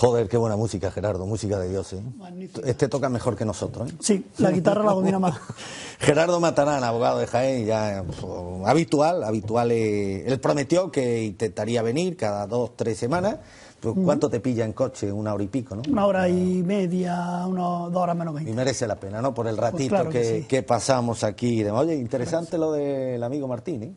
Joder, qué buena música, Gerardo, música de Dios, ¿eh? Magnífico. Este toca mejor que nosotros, ¿eh? Sí, la guitarra la domina más. Gerardo Matarán, abogado de Jaén, ya habitual, él prometió que intentaría venir cada 2-3 semanas. Pues, ¿cuánto te pilla en coche? 1 hora y pico, ¿no? 1 hora y media, 2 horas menos 20. Y merece la pena, ¿no? Por el ratito Pues claro que sí. que pasamos aquí. Oye, interesante lo del amigo Martín, ¿eh?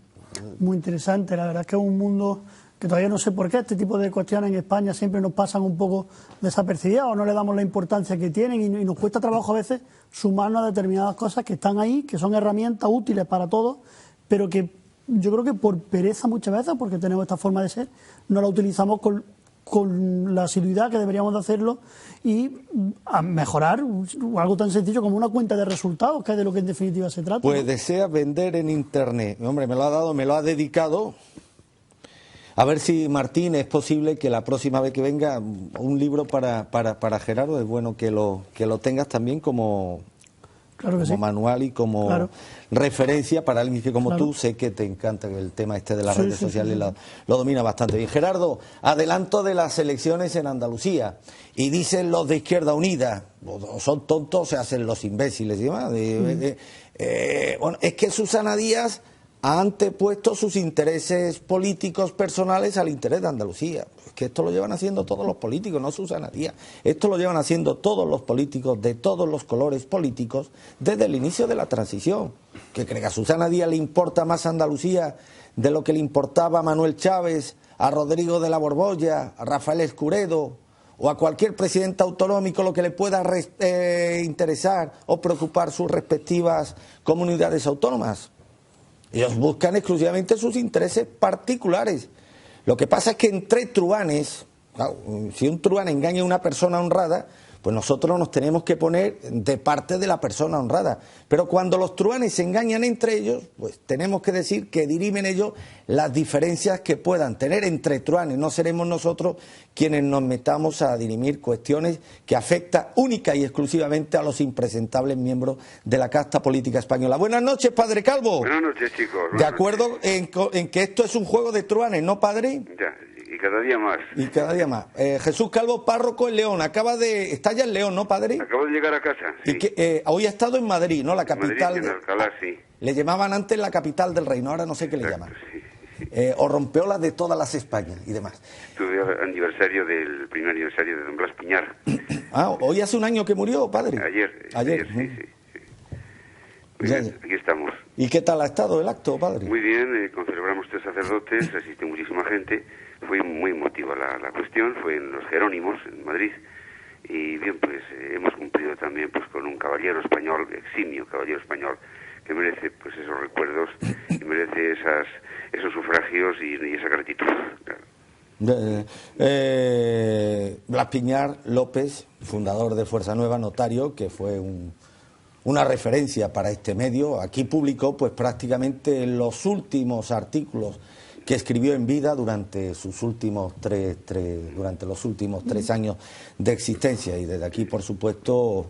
Muy interesante, la verdad es que es un mundo que todavía no sé por qué este tipo de cuestiones en España siempre nos pasan un poco desapercibidas o no le damos la importancia que tienen y nos cuesta trabajo a veces sumarnos a determinadas cosas que están ahí, que son herramientas útiles para todos, pero que yo creo que por pereza muchas veces, porque tenemos esta forma de ser, no la utilizamos con la asiduidad que deberíamos de hacerlo y a mejorar algo tan sencillo como una cuenta de resultados, que es de lo que en definitiva se trata. Pues ¿no? desea vender en Internet. Hombre, me lo ha dado, me lo ha dedicado. A ver si, Martín, es posible que la próxima vez que venga un libro para Gerardo, es bueno que lo tengas también como, Claro que como sí. manual y como Claro. referencia para alguien que como Claro. tú sé que te encanta el tema este de las Sí, redes sí, sociales, sí, sí. lo domina bastante bien. Gerardo, adelanto de las elecciones en Andalucía y dicen los de Izquierda Unida, o son tontos o se hacen los imbéciles y demás. Bueno, es que Susana Díaz ha antepuesto sus intereses políticos personales al interés de Andalucía. Es que esto lo llevan haciendo todos los políticos, no Susana Díaz. Esto lo llevan haciendo todos los políticos de todos los colores políticos desde el inicio de la transición. ¿Que cree que a Susana Díaz le importa más Andalucía de lo que le importaba a Manuel Chávez, a Rodrigo de la Borbolla, a Rafael Escuredo o a cualquier presidente autonómico lo que le pueda interesar o preocupar sus respectivas comunidades autónomas? Ellos buscan exclusivamente sus intereses particulares. Lo que pasa es que entre truanes, claro, si un truán engaña a una persona honrada, pues nosotros nos tenemos que poner de parte de la persona honrada. Pero cuando los truanes se engañan entre ellos, pues tenemos que decir que dirimen ellos las diferencias que puedan tener entre truanes. No seremos nosotros quienes nos metamos a dirimir cuestiones que afectan única y exclusivamente a los impresentables miembros de la casta política española. Buenas noches, padre Calvo. Buenas noches, chicos. De acuerdo en que esto es un juego de truanes, ¿no, padre? Ya, y cada día más. Y cada día más. Jesús Calvo, párroco en León. Está ya en León, ¿no, padre? Acabo de llegar a casa. Sí. Y que hoy ha estado en Madrid, ¿no? La capital. Madrid, en Alcalá, sí. Le llamaban antes la capital del reino, ahora no sé qué le llaman. Sí. O rompeolas de todas las Españas y demás. Tuve el aniversario del primer aniversario de don Blas Piñar. Hoy hace un año que murió, padre. Ayer, sí. Muy Ya, bien, aquí estamos. ¿Y qué tal ha estado el acto, padre? Muy bien, celebramos 3 sacerdotes, asiste muchísima gente. Fue muy emotiva la cuestión, fue en los Jerónimos, en Madrid. Y bien, pues hemos cumplido también pues con un caballero español, eximio caballero español, que merece pues esos recuerdos y merece esos sufragios y esa gratitud. Claro. Blas Piñar López, fundador de Fuerza Nueva, notario, que fue una referencia para este medio. Aquí publicó pues prácticamente los últimos artículos que escribió en vida durante los últimos tres años de existencia, y desde aquí, por supuesto,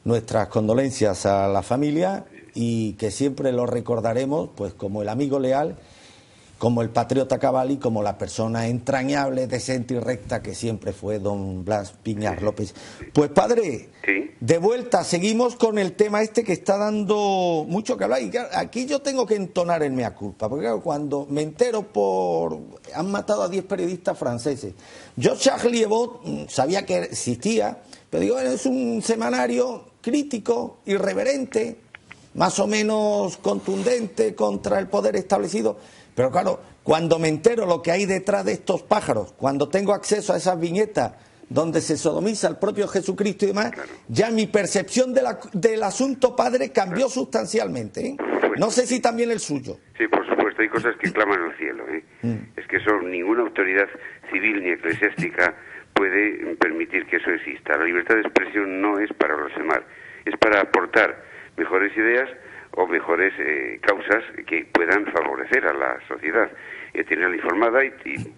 nuestras condolencias a la familia, y que siempre lo recordaremos pues como el amigo leal, como el patriota cabal y como la persona entrañable, decente y recta que siempre fue don Blas Piñar López. Pues padre, ¿Sí? De vuelta, seguimos con el tema este que está dando mucho que hablar, y claro, aquí yo tengo que entonar el mea culpa, porque claro, cuando me entero han matado a 10 periodistas franceses, yo Charlie Hebdo sabía que existía, pero digo, es un semanario crítico, irreverente, más o menos contundente contra el poder establecido. Pero claro, cuando me entero lo que hay detrás de estos pájaros, cuando tengo acceso a esas viñetas donde se sodomiza al propio Jesucristo y demás, claro, ya mi percepción del asunto, padre, cambió sustancialmente, ¿eh? No sé si también el suyo. Sí, por supuesto, hay cosas que claman al cielo, ¿eh? Es que eso, ninguna autoridad civil ni eclesiástica puede permitir que eso exista. La libertad de expresión no es para blasfemar, es para aportar mejores ideas o mejores causas que puedan favorecer a la sociedad, tenerla informada y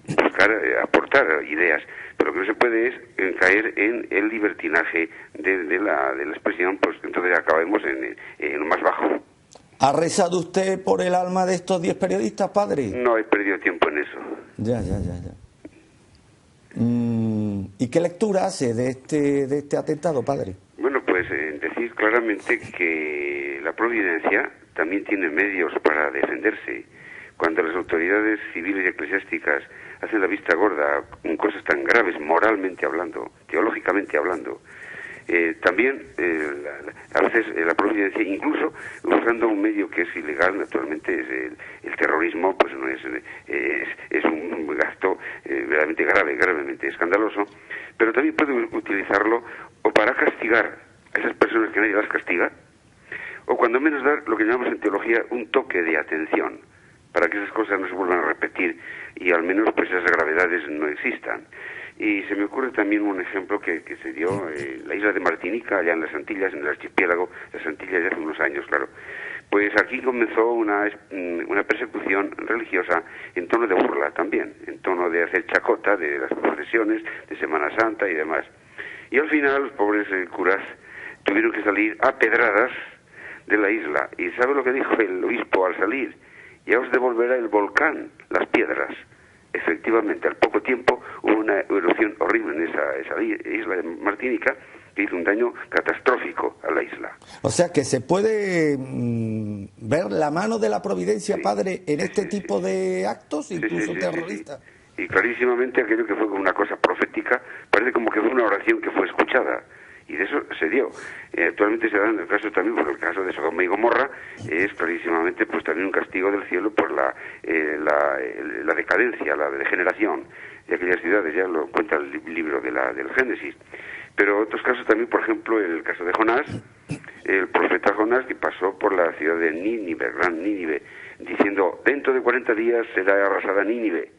buscar aportar ideas. Pero lo que no se puede es caer en el libertinaje de la expresión, pues entonces acabemos en lo más bajo. ¿Ha rezado usted por el alma de estos 10 periodistas, padre? No he perdido tiempo en eso. Ya. ¿Y qué lectura hace de este atentado, padre? Bueno, pues decir claramente que la providencia también tiene medios para defenderse. Cuando las autoridades civiles y eclesiásticas hacen la vista gorda con cosas tan graves, moralmente hablando, teológicamente hablando, también a veces la providencia, incluso usando un medio que es ilegal, naturalmente es el terrorismo, pues no es un gasto verdaderamente grave, gravemente escandaloso, pero también puede utilizarlo o para castigar a esas personas que nadie las castiga, o cuando menos dar lo que llamamos en teología un toque de atención, para que esas cosas no se vuelvan a repetir y al menos pues esas gravedades no existan. Y se me ocurre también un ejemplo que se dio en la isla de Martinica, allá en las Antillas, en el archipiélago de las Antillas, ya hace unos años, claro. Pues aquí comenzó una persecución religiosa en tono de burla también, en tono de hacer chacota de las procesiones, de Semana Santa y demás. Y al final los pobres curas tuvieron que salir a pedradas de la isla. ¿Y sabe lo que dijo el obispo al salir? Ya os devolverá el volcán las piedras. Efectivamente, al poco tiempo hubo una erupción horrible en esa isla de Martinica que hizo un daño catastrófico a la isla. O sea que se puede ver la mano de la providencia, sí, padre, en este tipo de actos, incluso terroristas. Y clarísimamente aquello que fue una cosa profética, parece como que fue una oración que fue escuchada. Y de eso se dio. Actualmente se da en el caso también, porque el caso de Sodoma y Gomorra es clarísimamente pues también un castigo del cielo por la decadencia, la degeneración de aquellas ciudades, ya lo cuenta el libro del Génesis. Pero otros casos también, por ejemplo, el caso de Jonás, el profeta Jonás, que pasó por la ciudad de Nínive, Gran Nínive, diciendo, dentro de 40 días será arrasada Nínive.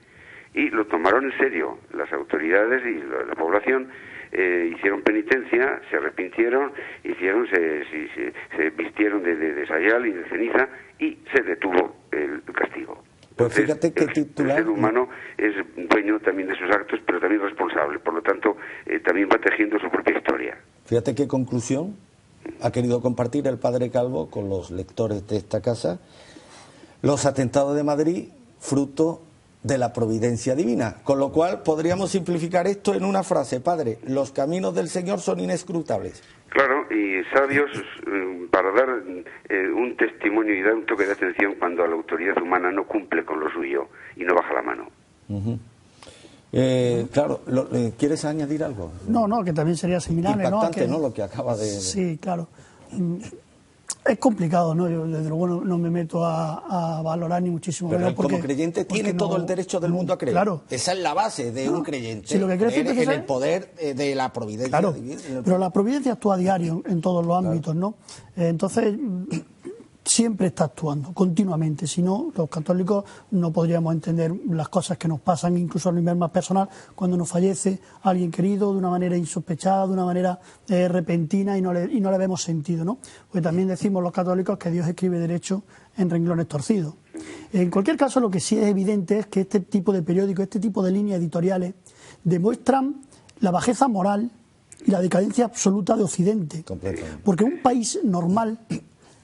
Y lo tomaron en serio las autoridades y la población. Hicieron penitencia, se arrepintieron, se vistieron de sayal y de ceniza y se detuvo el castigo. Pues fíjate que el ser humano es dueño también de sus actos, pero también responsable, por lo tanto también va tejiendo su propia historia. Fíjate qué conclusión ha querido compartir el padre Calvo con los lectores de esta casa. Los atentados de Madrid, fruto de la providencia divina, con lo cual podríamos simplificar esto en una frase, padre: los caminos del Señor son inescrutables. Claro, y sabios para dar un testimonio y dar un toque de atención cuando la autoridad humana no cumple con lo suyo y no baja la mano. Claro, ¿quieres añadir algo? No, que también sería similar. Impactante, ¿no? Lo que acaba de... Sí, claro. Es complicado, ¿no? Yo desde luego no me meto a valorar ni muchísimo. Pero él, como creyente, tiene todo el derecho del mundo a creer. Claro. Esa es la base de un creyente. Si lo que creer en el poder de la providencia. Claro, divina, pero la providencia actúa a diario en todos los ámbitos, ¿no? Entonces, siempre está actuando, continuamente. Si no, los católicos no podríamos entender las cosas que nos pasan, incluso a nivel más personal, cuando nos fallece alguien querido de una manera insospechada, de una manera repentina y no le vemos sentido, ¿no? Pues también decimos los católicos que Dios escribe derecho en renglones torcidos. En cualquier caso, lo que sí es evidente es que este tipo de periódicos, este tipo de líneas editoriales demuestran la bajeza moral y la decadencia absoluta de Occidente. Porque un país normal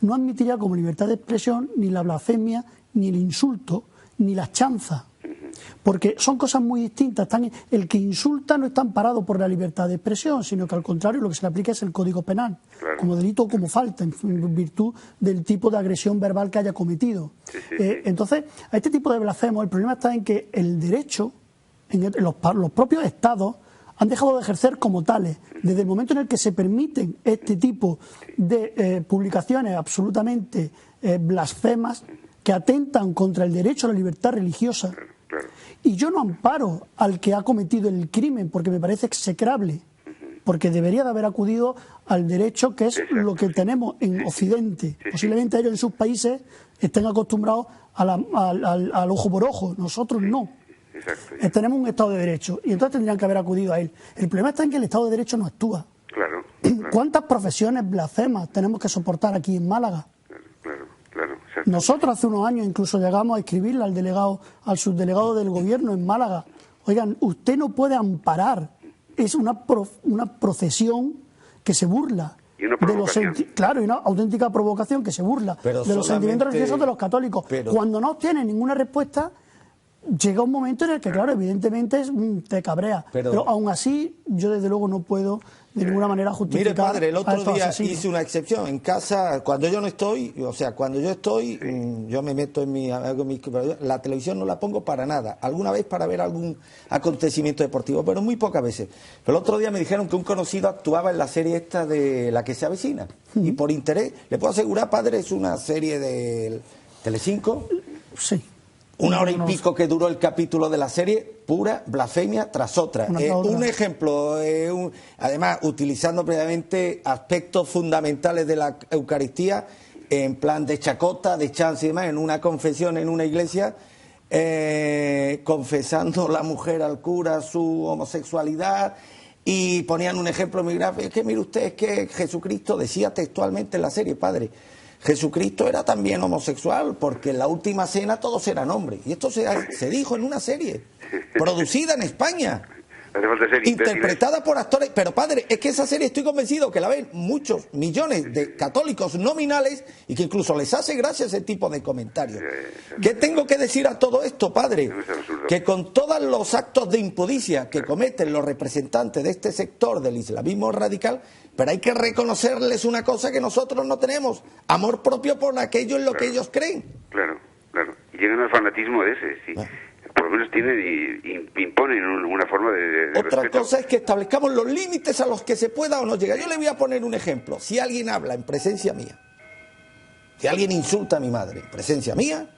no admitiría como libertad de expresión ni la blasfemia, ni el insulto, ni la chanza. Porque son cosas muy distintas. El que insulta no está amparado por la libertad de expresión, sino que al contrario lo que se le aplica es el Código Penal, como delito o como falta, en virtud del tipo de agresión verbal que haya cometido. Entonces, a este tipo de blasfemos, el problema está en que el derecho, los propios estados, han dejado de ejercer como tales. Desde el momento en el que se permiten este tipo de publicaciones absolutamente blasfemas que atentan contra el derecho a la libertad religiosa, y yo no amparo al que ha cometido el crimen porque me parece execrable, porque debería de haber acudido al derecho, que es lo que tenemos en Occidente. Posiblemente ellos en sus países estén acostumbrados al ojo por ojo, nosotros no. Tenemos un Estado de Derecho y entonces tendrían que haber acudido a él. El problema está en que el Estado de Derecho no actúa. ¿Cuántas profesiones blasfemas tenemos que soportar aquí en Málaga? Nosotros hace unos años incluso llegamos a escribirle al subdelegado del gobierno en Málaga: oigan, usted no puede amparar, es una procesión que se burla y una auténtica provocación que se burla de los sentimientos religiosos de los católicos. Cuando no obtiene ninguna respuesta, llega un momento en el que, claro, evidentemente te cabrea. Pero aún así, yo desde luego no puedo de ninguna manera justificar. Mire, padre, el otro día asesinos. hice una excepción. En casa, cuando yo no estoy, o sea, cuando yo estoy, yo me meto en la televisión no la pongo para nada. Alguna vez para ver algún acontecimiento deportivo, pero muy pocas veces. Pero el otro día me dijeron que un conocido actuaba en la serie esta de La que se avecina. Y por interés, le puedo asegurar, padre, es una serie de Telecinco. Sí. 1 hora y pico que duró el capítulo de la serie, pura blasfemia tras otra. Un ejemplo, además utilizando previamente aspectos fundamentales de la Eucaristía, en plan de chacota, de chance y demás, en una confesión en una iglesia, confesando la mujer al cura su homosexualidad, y ponían un ejemplo muy grave. Es que mire usted, es que Jesucristo decía textualmente en la serie, padre, Jesucristo era también homosexual, porque en la última cena todos eran hombres. Y esto se dijo en una serie, producida en España, interpretada por actores. Pero padre, es que esa serie estoy convencido que la ven muchos millones de católicos nominales y que incluso les hace gracia ese tipo de comentarios. ¿Qué tengo que decir a todo esto, padre? Que con todos los actos de impudicia que cometen los representantes de este sector del islamismo radical, pero hay que reconocerles una cosa que nosotros no tenemos: amor propio por aquello en lo que ellos creen. Claro, claro. Y llegan al fanatismo de ese, sí. Por lo menos tienen y imponen una forma de Otra respeto. cosa es que establezcamos los límites a los que se pueda o no llegar. Yo le voy a poner un ejemplo. Si alguien habla en presencia mía, si alguien insulta a mi madre en presencia mía,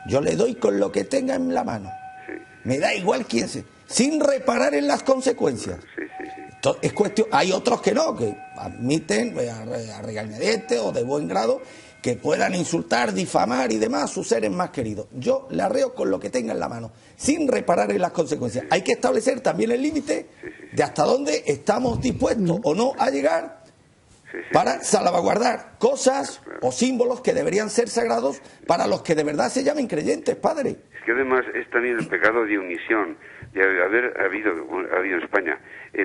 yo le doy con lo que tenga en la mano. Me da igual quién sea, sin reparar en las consecuencias. Es cuestión. Hay otros que no, que admiten a regañadientes o de buen grado que puedan insultar, difamar y demás a sus seres más queridos. Yo le arreo con lo que tenga en la mano, sin reparar en las consecuencias. Hay que establecer también el límite de hasta dónde estamos dispuestos o no a llegar para salvaguardar cosas o símbolos que deberían ser sagrados para los que de verdad se llamen creyentes, padre. Es que además es también el pecado de omisión de haber habido en España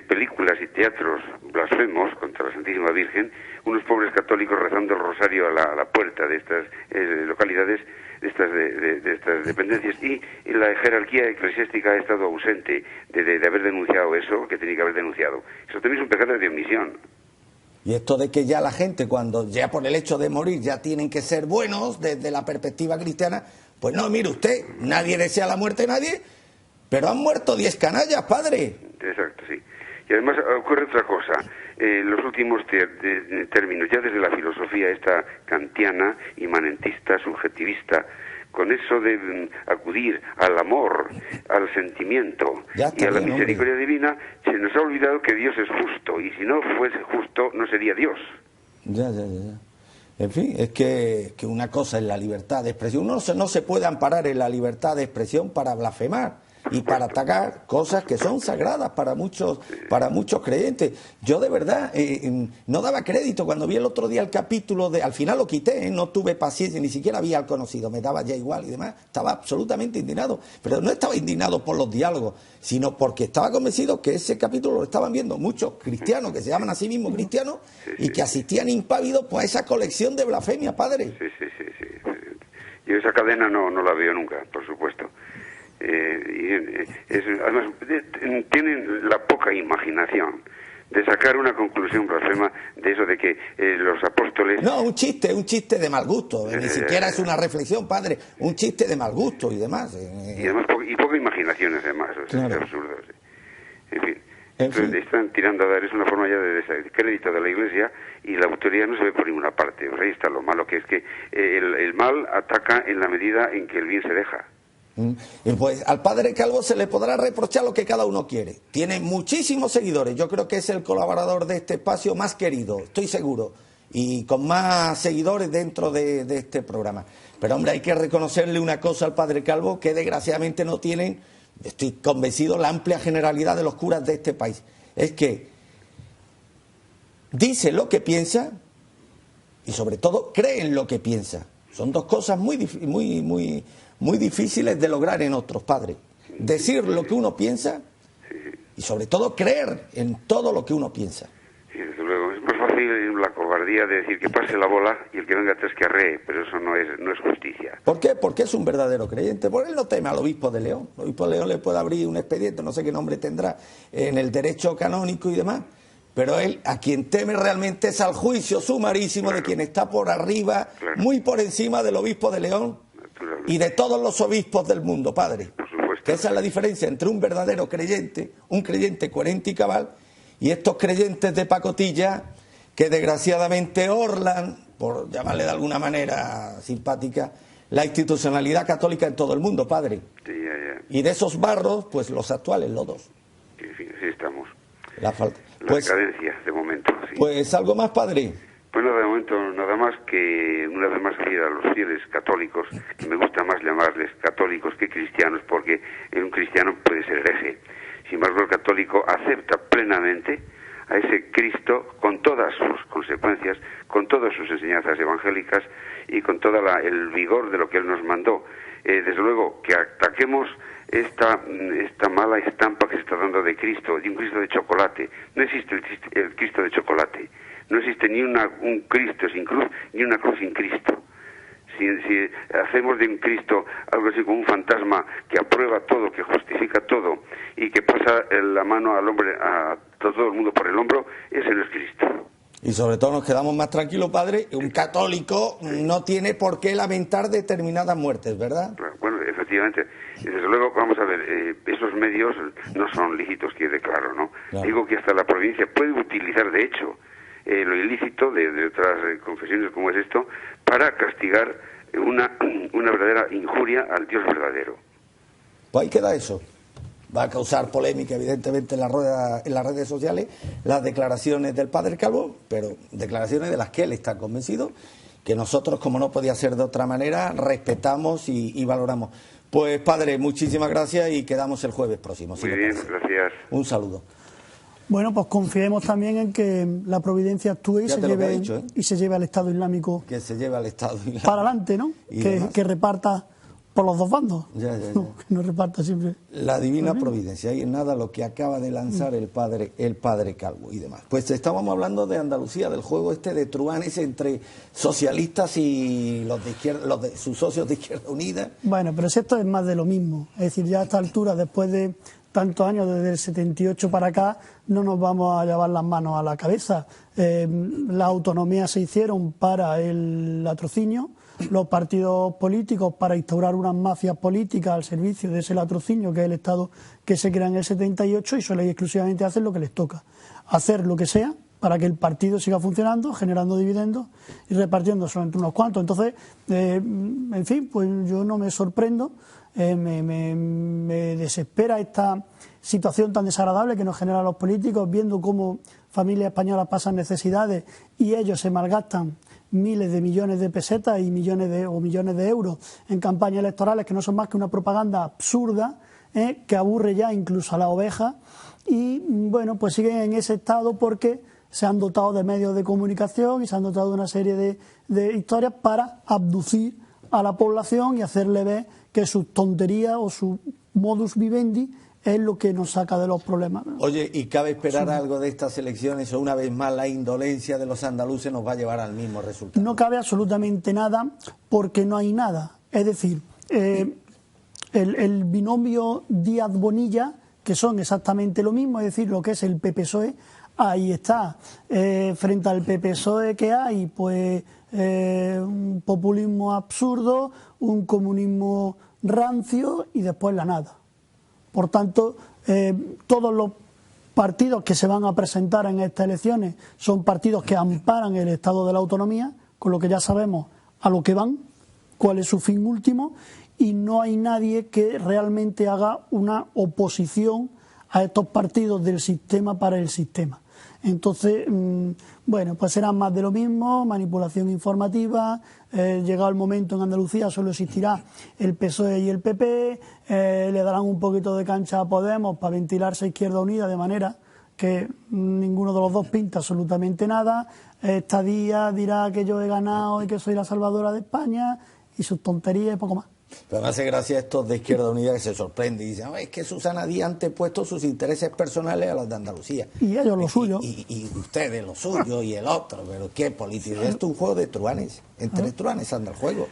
películas y teatros blasfemos contra la Santísima Virgen, unos pobres católicos rezando el rosario a la puerta de estas localidades, de estas dependencias, y la jerarquía eclesiástica ha estado ausente de haber denunciado eso que tenía que haber denunciado. Eso también es un pecado de omisión. Y esto de que ya la gente, cuando ya por el hecho de morir ya tienen que ser buenos desde la perspectiva cristiana, pues no, mire usted, nadie desea la muerte de nadie, pero han muerto 10 canallas, padre. Exacto, sí. Y además ocurre otra cosa. Los últimos términos, ya desde la filosofía esta kantiana, imanentista, subjetivista, con eso de acudir al amor, al sentimiento y a la misericordia divina, se nos ha olvidado que Dios es justo, y si no fuese justo no sería Dios. Ya. En fin, es que una cosa es la libertad de expresión. Uno no se puede amparar en la libertad de expresión para blasfemar y para atacar cosas que son sagradas para muchos creyentes. Yo de verdad no daba crédito cuando vi el otro día el capítulo al final lo quité, no tuve paciencia, ni siquiera había al conocido, me daba ya igual y demás, estaba absolutamente indignado, pero no estaba indignado por los diálogos, sino porque estaba convencido que ese capítulo lo estaban viendo muchos cristianos que se llaman a sí mismos cristianos y que asistían impávidos pues, a esa colección de blasfemia, padre. Sí. Yo esa cadena no la veo nunca, por supuesto. Además, tienen la poca imaginación de sacar una conclusión blasfema de eso de que los apóstoles... No, un chiste de mal gusto, ni siquiera es una reflexión, padre, un chiste de mal gusto y demás. Y además poca imaginación, además, claro. Es absurdo. Sí. En fin. Entonces están tirando a dar, es una forma ya de descrédito de la Iglesia, y la autoridad no se ve por ninguna parte. Ahí está lo malo, que es que el mal ataca en la medida en que el bien se deja. Y pues al padre Calvo se le podrá reprochar lo que cada uno quiere. Tiene muchísimos seguidores. Yo creo que es el colaborador de este espacio más querido, estoy seguro, y con más seguidores dentro de este programa. Pero hombre, hay que reconocerle una cosa al padre Calvo que desgraciadamente no tienen, estoy convencido, la amplia generalidad de los curas de este país. Es que dice lo que piensa y sobre todo cree en lo que piensa. Son dos cosas muy difíciles de lograr en otros, padres. Decir lo que uno piensa y sobre todo creer en todo lo que uno piensa. Sí, desde luego. Es más fácil la cobardía de decir que pase la bola y el que venga atrás que arree, pero eso no es justicia. ¿Por qué? Porque es un verdadero creyente. Por él no teme al obispo de León. El obispo de León le puede abrir un expediente, no sé qué nombre tendrá, en el derecho canónico y demás. Pero él, a quien teme realmente es al juicio sumarísimo de quien está por arriba, muy por encima del obispo de León y de todos los obispos del mundo, padre. Por supuesto. Que esa es la diferencia entre un verdadero creyente, un creyente coherente y cabal, y estos creyentes de pacotilla que desgraciadamente orlan, por llamarle de alguna manera simpática, la institucionalidad católica en todo el mundo, padre. Sí, ya. Y de esos barros, pues los actuales lodos. En fin, así estamos. La falta. La Pues, decadencia, de momento, sí. pues algo más, padre. Bueno, de momento nada más que una vez más decir a los fieles católicos, que me gusta más llamarles católicos que cristianos, porque un cristiano puede ser hereje. Sin embargo, el católico acepta plenamente a ese Cristo con todas sus consecuencias, con todas sus enseñanzas evangélicas y con todo el vigor de lo que Él nos mandó. Desde luego, que ataquemos esta mala estampa que se está dando de Cristo, de un Cristo de chocolate. No existe el Cristo de chocolate. No existe ni un Cristo sin cruz, ni una cruz sin Cristo. Si hacemos de un Cristo algo así como un fantasma que aprueba todo, que justifica todo y que pasa la mano al hombre, a todo el mundo por el hombro, ese no es Cristo. Y sobre todo nos quedamos más tranquilos, padre. Un católico no tiene por qué lamentar determinadas muertes, ¿verdad? Bueno, efectivamente. Desde luego, vamos a ver, esos medios no son lícitos, quede claro, ¿no? Claro. Digo que hasta la provincia puede utilizar, de hecho, lo ilícito de otras confesiones como es esto, para castigar una verdadera injuria al Dios verdadero. Pues ahí queda eso. Va a causar polémica, evidentemente, en las redes sociales, las declaraciones del padre Calvo, pero declaraciones de las que él está convencido, que nosotros, como no podía ser de otra manera, respetamos y valoramos. Pues, padre, muchísimas gracias y quedamos el jueves próximo. Muy bien, gracias. Un saludo. Bueno, pues confiemos también en que la providencia actúe y se lleve al Estado Islámico. Que se lleve al Estado Islámico. Para adelante, ¿no? Que reparta por los dos bandos. Ya. No, que no reparta siempre. La divina providencia, ahí en nada lo que acaba de lanzar el padre Calvo y demás. Pues estábamos hablando de Andalucía, del juego este de truanes entre socialistas y los de izquierda, sus socios de Izquierda Unida. Bueno, pero si esto es más de lo mismo. Es decir, ya a esta altura, después de tantos años, desde el 78 para acá, no nos vamos a llevar las manos a la cabeza. Las autonomías se hicieron para el latrocinio, los partidos políticos para instaurar unas mafias políticas al servicio de ese latrocinio que es el Estado que se crea en el 78 y solo y exclusivamente hacen lo que les toca. Hacer lo que sea para que el partido siga funcionando, generando dividendos y repartiéndose entre unos cuantos. Entonces, en fin, pues yo no me sorprendo. Me desespera esta situación tan desagradable que nos generan los políticos, viendo cómo familias españolas pasan necesidades y ellos se malgastan miles de millones de pesetas y millones de euros en campañas electorales que no son más que una propaganda absurda, que aburre ya incluso a la oveja. Y bueno, pues siguen en ese estado porque se han dotado de medios de comunicación y se han dotado de una serie de historias para abducir a la población y hacerle ver que su tontería o su modus vivendi es lo que nos saca de los problemas. Oye, ¿y cabe esperar algo de estas elecciones o una vez más la indolencia de los andaluces nos va a llevar al mismo resultado? No cabe absolutamente nada porque no hay nada. Es decir, el binomio Díaz-Bonilla, que son exactamente lo mismo, es decir, lo que es el PP-PSOE, ahí está. Frente al PP-PSOE que hay, pues un populismo absurdo, un comunismo rancio y después la nada. Por tanto, todos los partidos que se van a presentar en estas elecciones son partidos que amparan el Estado de la autonomía, con lo que ya sabemos a lo que van, cuál es su fin último, y no hay nadie que realmente haga una oposición a estos partidos del sistema para el sistema. Entonces, bueno, pues será más de lo mismo, manipulación informativa. Llegado el momento en Andalucía solo existirá el PSOE y el PP, le darán un poquito de cancha a Podemos para ventilarse a Izquierda Unida, de manera que ninguno de los dos pinta absolutamente nada. Esta Díaz dirá que yo he ganado y que soy la salvadora de España y sus tonterías y poco más. Pero me hace gracia estos de Izquierda Unida que se sorprenden y dicen, es que Susana Díaz ha antepuesto sus intereses personales a los de Andalucía. Y ellos lo suyo. Y ustedes lo suyo y el otro, pero qué política. Esto es un juego de truanes, entre truanes anda el juego.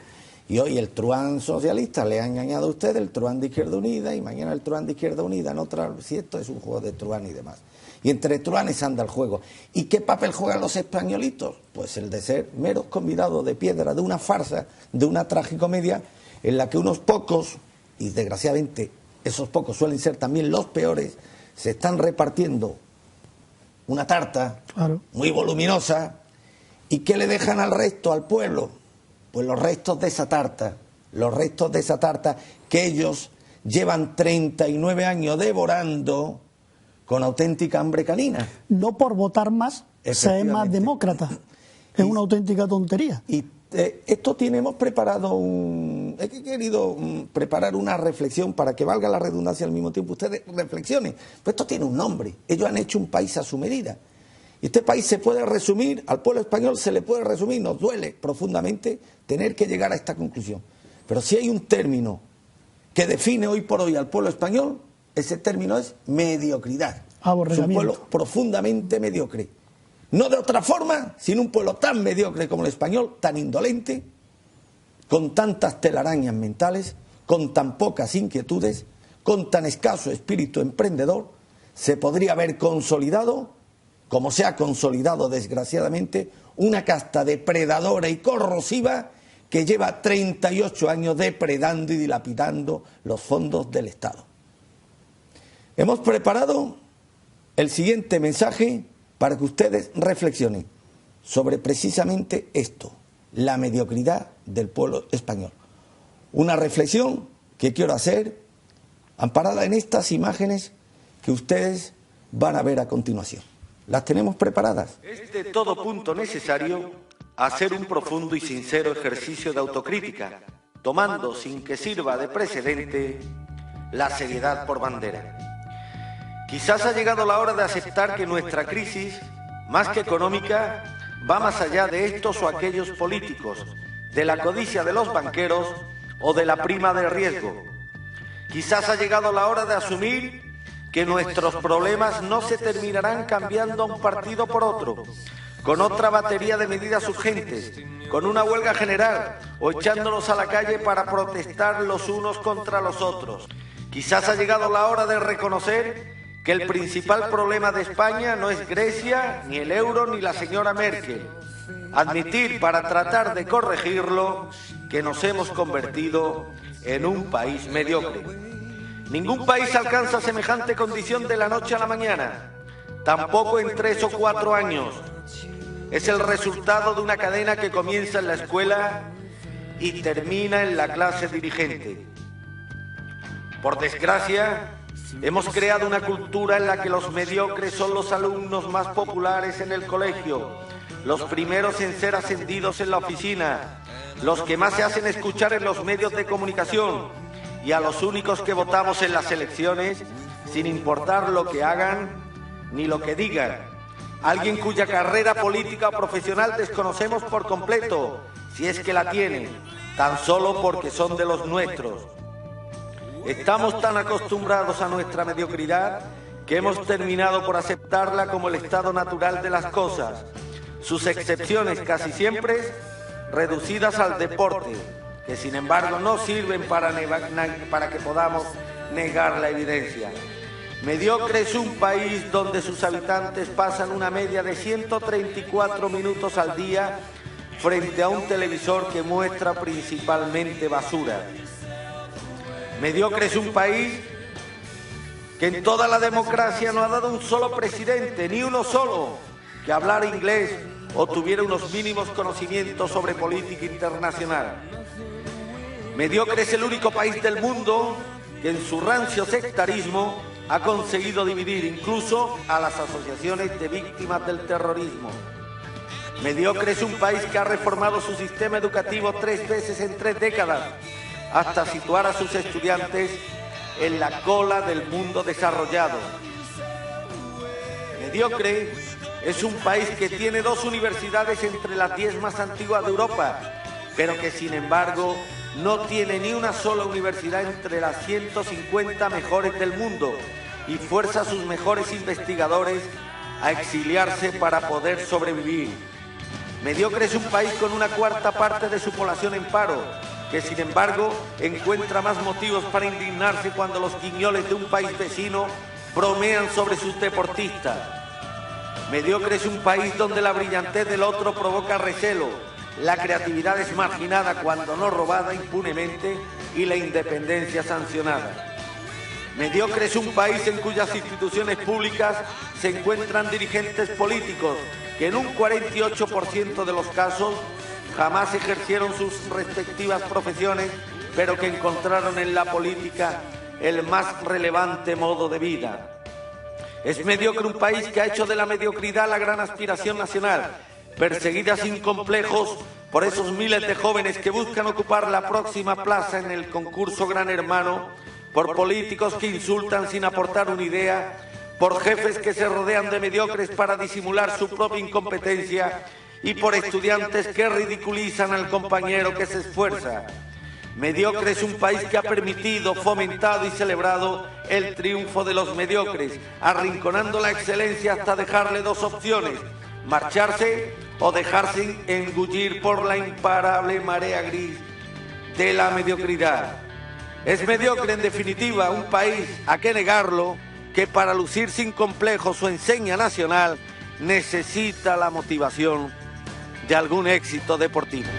Y hoy el truán socialista le ha engañado a usted el truán de Izquierda Unida y mañana el truán de Izquierda Unida en otra, si esto es un juego de truán y demás. Y entre truanes anda el juego. ¿Y qué papel juegan los españolitos? Pues el de ser meros convidados de piedra de una farsa, de una tragicomedia en la que unos pocos, y desgraciadamente esos pocos suelen ser también los peores, se están repartiendo una tarta muy voluminosa y ¿qué le dejan al resto, al pueblo? Pues los restos de esa tarta que ellos llevan 39 años devorando con auténtica hambre canina. No por votar más se es más demócrata. Es una auténtica tontería. Y esto hemos preparado he querido preparar una reflexión para que valga la redundancia al mismo tiempo. Ustedes reflexionen. Pues esto tiene un nombre. Ellos han hecho un país a su medida. Y este país se puede resumir, al pueblo español se le puede resumir, nos duele profundamente tener que llegar a esta conclusión. Pero si hay un término que define hoy por hoy al pueblo español, ese término es mediocridad. Es un pueblo profundamente mediocre. No de otra forma, sino un pueblo tan mediocre como el español, tan indolente, con tantas telarañas mentales, con tan pocas inquietudes, con tan escaso espíritu emprendedor, se podría haber consolidado, como se ha consolidado desgraciadamente, una casta depredadora y corrosiva que lleva 38 años depredando y dilapidando los fondos del Estado. Hemos preparado el siguiente mensaje para que ustedes reflexionen sobre precisamente esto, la mediocridad del pueblo español. Una reflexión que quiero hacer amparada en estas imágenes que ustedes van a ver a continuación. ¿Las tenemos preparadas? Es de todo punto necesario hacer un profundo y sincero ejercicio de autocrítica, tomando, sin que sirva de precedente, la seriedad por bandera. Quizás ha llegado la hora de aceptar que nuestra crisis, más que económica, va más allá de estos o aquellos políticos, de la codicia de los banqueros o de la prima de riesgo. Quizás ha llegado la hora de asumir que nuestros problemas no se terminarán cambiando un partido por otro, con otra batería de medidas urgentes, con una huelga general o echándonos a la calle para protestar los unos contra los otros. Quizás ha llegado la hora de reconocer que el principal problema de España no es Grecia, ni el euro, ni la señora Merkel. Admitir, para tratar de corregirlo, que nos hemos convertido en un país mediocre. Ningún país alcanza semejante condición de la noche a la mañana, tampoco en 3 o 4 años. Es el resultado de una cadena que comienza en la escuela y termina en la clase dirigente. Por desgracia, hemos creado una cultura en la que los mediocres son los alumnos más populares en el colegio, los primeros en ser ascendidos en la oficina, los que más se hacen escuchar en los medios de comunicación y a los únicos que votamos en las elecciones sin importar lo que hagan ni lo que digan. Alguien cuya carrera política o profesional desconocemos por completo, si es que la tienen, tan solo porque son de los nuestros. Estamos tan acostumbrados a nuestra mediocridad que hemos terminado por aceptarla como el estado natural de las cosas, sus excepciones casi siempre reducidas al deporte, que sin embargo no sirven para que podamos negar la evidencia. Mediocre es un país donde sus habitantes pasan una media de 134 minutos al día frente a un televisor que muestra principalmente basura. Mediocre es un país que en toda la democracia no ha dado un solo presidente, ni uno solo, que hablara inglés o tuviera unos mínimos conocimientos sobre política internacional. Mediocre es el único país del mundo que en su rancio sectarismo ha conseguido dividir incluso a las asociaciones de víctimas del terrorismo. Mediocre es un país que ha reformado su sistema educativo 3 veces en 3 décadas, hasta situar a sus estudiantes en la cola del mundo desarrollado. Mediocre es un país que tiene 2 universidades entre las 10 más antiguas de Europa, pero que sin embargo no tiene ni una sola universidad entre las 150 mejores del mundo y fuerza a sus mejores investigadores a exiliarse para poder sobrevivir. Mediocre es un país con una cuarta parte de su población en paro, que sin embargo encuentra más motivos para indignarse cuando los guiñoles de un país vecino bromean sobre sus deportistas. Mediocre es un país donde la brillantez del otro provoca recelo, la creatividad es marginada cuando no robada impunemente y la independencia sancionada. Mediocre es un país en cuyas instituciones públicas se encuentran dirigentes políticos que en un 48% de los casos jamás ejercieron sus respectivas profesiones, pero que encontraron en la política el más relevante modo de vida. Es mediocre un país que ha hecho de la mediocridad la gran aspiración nacional, perseguida sin complejos por esos miles de jóvenes que buscan ocupar la próxima plaza en el concurso Gran Hermano, por políticos que insultan sin aportar una idea, por jefes que se rodean de mediocres para disimular su propia incompetencia y por estudiantes que ridiculizan al compañero que se esfuerza. Mediocre es un país que ha permitido, fomentado y celebrado el triunfo de los mediocres, arrinconando la excelencia hasta dejarle dos opciones: marcharse o dejarse engullir por la imparable marea gris de la mediocridad. Es mediocre, en definitiva, un país, a qué negarlo, que para lucir sin complejos su enseña nacional necesita la motivación de algún éxito deportivo.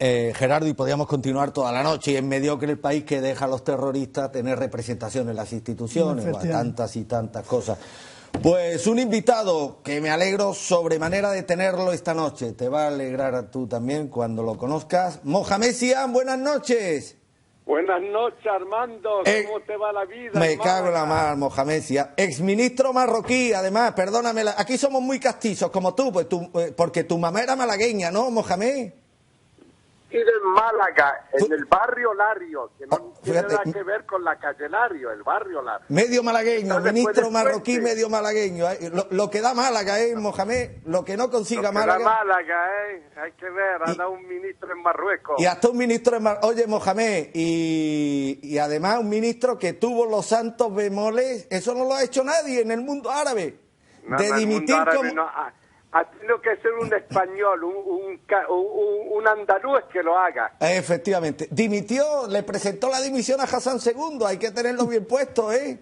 Gerardo, y podríamos continuar toda la noche. Y es mediocre el país que deja a los terroristas tener representación en las instituciones, o a tantas y tantas cosas. Pues un invitado que me alegro sobremanera de tenerlo esta noche. Te va a alegrar a tú también cuando lo conozcas. Mohamed Siam, buenas noches. Buenas noches, Armando. ¿Cómo te va la vida? Me cago en la mar, Mohamed Siam. Exministro marroquí, además, perdóname. Aquí somos muy castizos, como tú, pues porque tu mamá era malagueña, ¿no, Mohamed? Y de Málaga, en el barrio Lario, que no tiene nada que ver con la calle Lario, el barrio Lario. Medio malagueño, ministro marroquí, medio malagueño. Lo que da Málaga, Mohamed, lo que no consiga Málaga. Lo que da Málaga, hay que ver, ha dado un ministro en Marruecos. Y hasta un ministro en Marruecos. Oye, Mohamed, y además un ministro que tuvo los santos bemoles, eso no lo ha hecho nadie en el mundo árabe. No, de dimitir como... Ha tenido que ser un español, un andaluz que lo haga. Efectivamente. Dimitió, le presentó la dimisión a Hassan II. Hay que tenerlo bien puesto, ¿eh?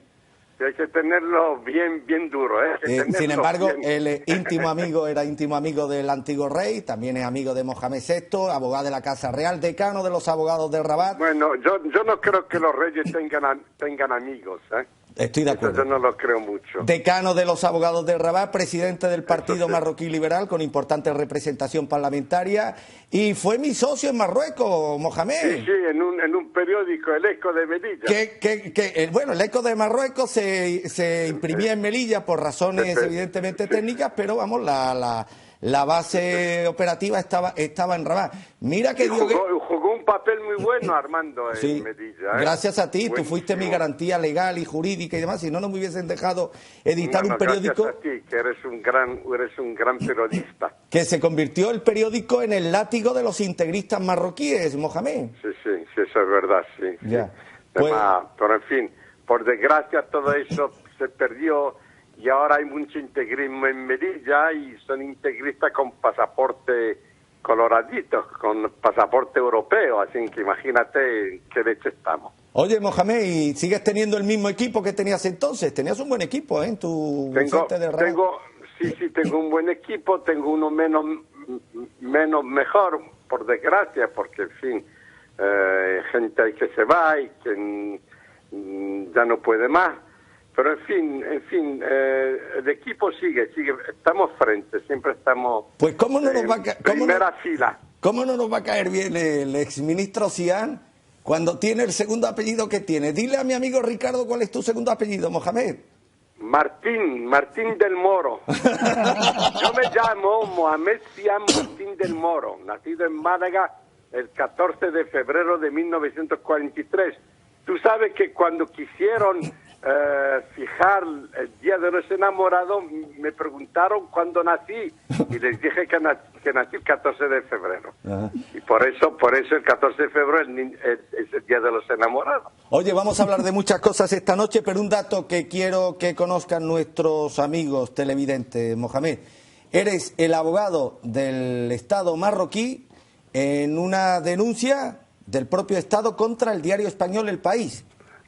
Hay que tenerlo bien duro, ¿eh? Sin embargo, él era íntimo amigo del antiguo rey, también es amigo de Mohamed VI, abogado de la Casa Real, decano de los abogados de Rabat. Bueno, yo no creo que los reyes tengan amigos, ¿eh? Estoy de acuerdo. Eso yo no lo creo mucho. Decano de los abogados de Rabat, presidente del Partido Marroquí Liberal, con importante representación parlamentaria, y fue mi socio en Marruecos, Mohamed. Sí, en un periódico, El Eco de Melilla. Bueno, El Eco de Marruecos se imprimía en Melilla por razones evidentemente técnicas, pero vamos, la base operativa estaba en Rabat. Mira que jugó un papel muy bueno, Armando, en Melilla. Gracias a ti, Buenísimo. Tú fuiste mi garantía legal y jurídica y demás, si no me hubiesen dejado editar un periódico. Gracias a ti, que eres un gran periodista. Que se convirtió el periódico en el látigo de los integristas marroquíes, Mohamed. Sí, eso es verdad, sí. Ya. Pues... Pero en fin, por desgracia todo eso se perdió. Y ahora hay mucho integrismo en Melilla y son integristas con pasaporte coloraditos, con pasaporte europeo, así que imagínate en qué leche estamos. Oye, Mohamed, ¿y sigues teniendo el mismo equipo que tenías entonces? Tenías un buen equipo, ¿eh? Tengo un buen equipo, tengo uno menos mejor, por desgracia, porque, en fin, gente hay que se va y que ya no puede más. Pero en fin, el equipo sigue, estamos frente, siempre estamos pues ¿cómo no nos va primera fila. ¿Cómo no nos va a caer bien el exministro Siam cuando tiene el segundo apellido que tiene? Dile a mi amigo Ricardo cuál es tu segundo apellido, Mohamed. Martín del Moro. Yo me llamo Mohamed Siam Martín del Moro, nacido en Málaga el 14 de febrero de 1943. Tú sabes que cuando quisieron fijar el Día de los Enamorados, me preguntaron cuándo nací y les dije que nací el 14 de febrero. Ajá. Y por eso el 14 de febrero es el Día de los Enamorados. Oye, vamos a hablar de muchas cosas esta noche, pero un dato que quiero que conozcan nuestros amigos televidentes, Mohamed. Eres el abogado del Estado marroquí en una denuncia del propio Estado contra el diario español El País.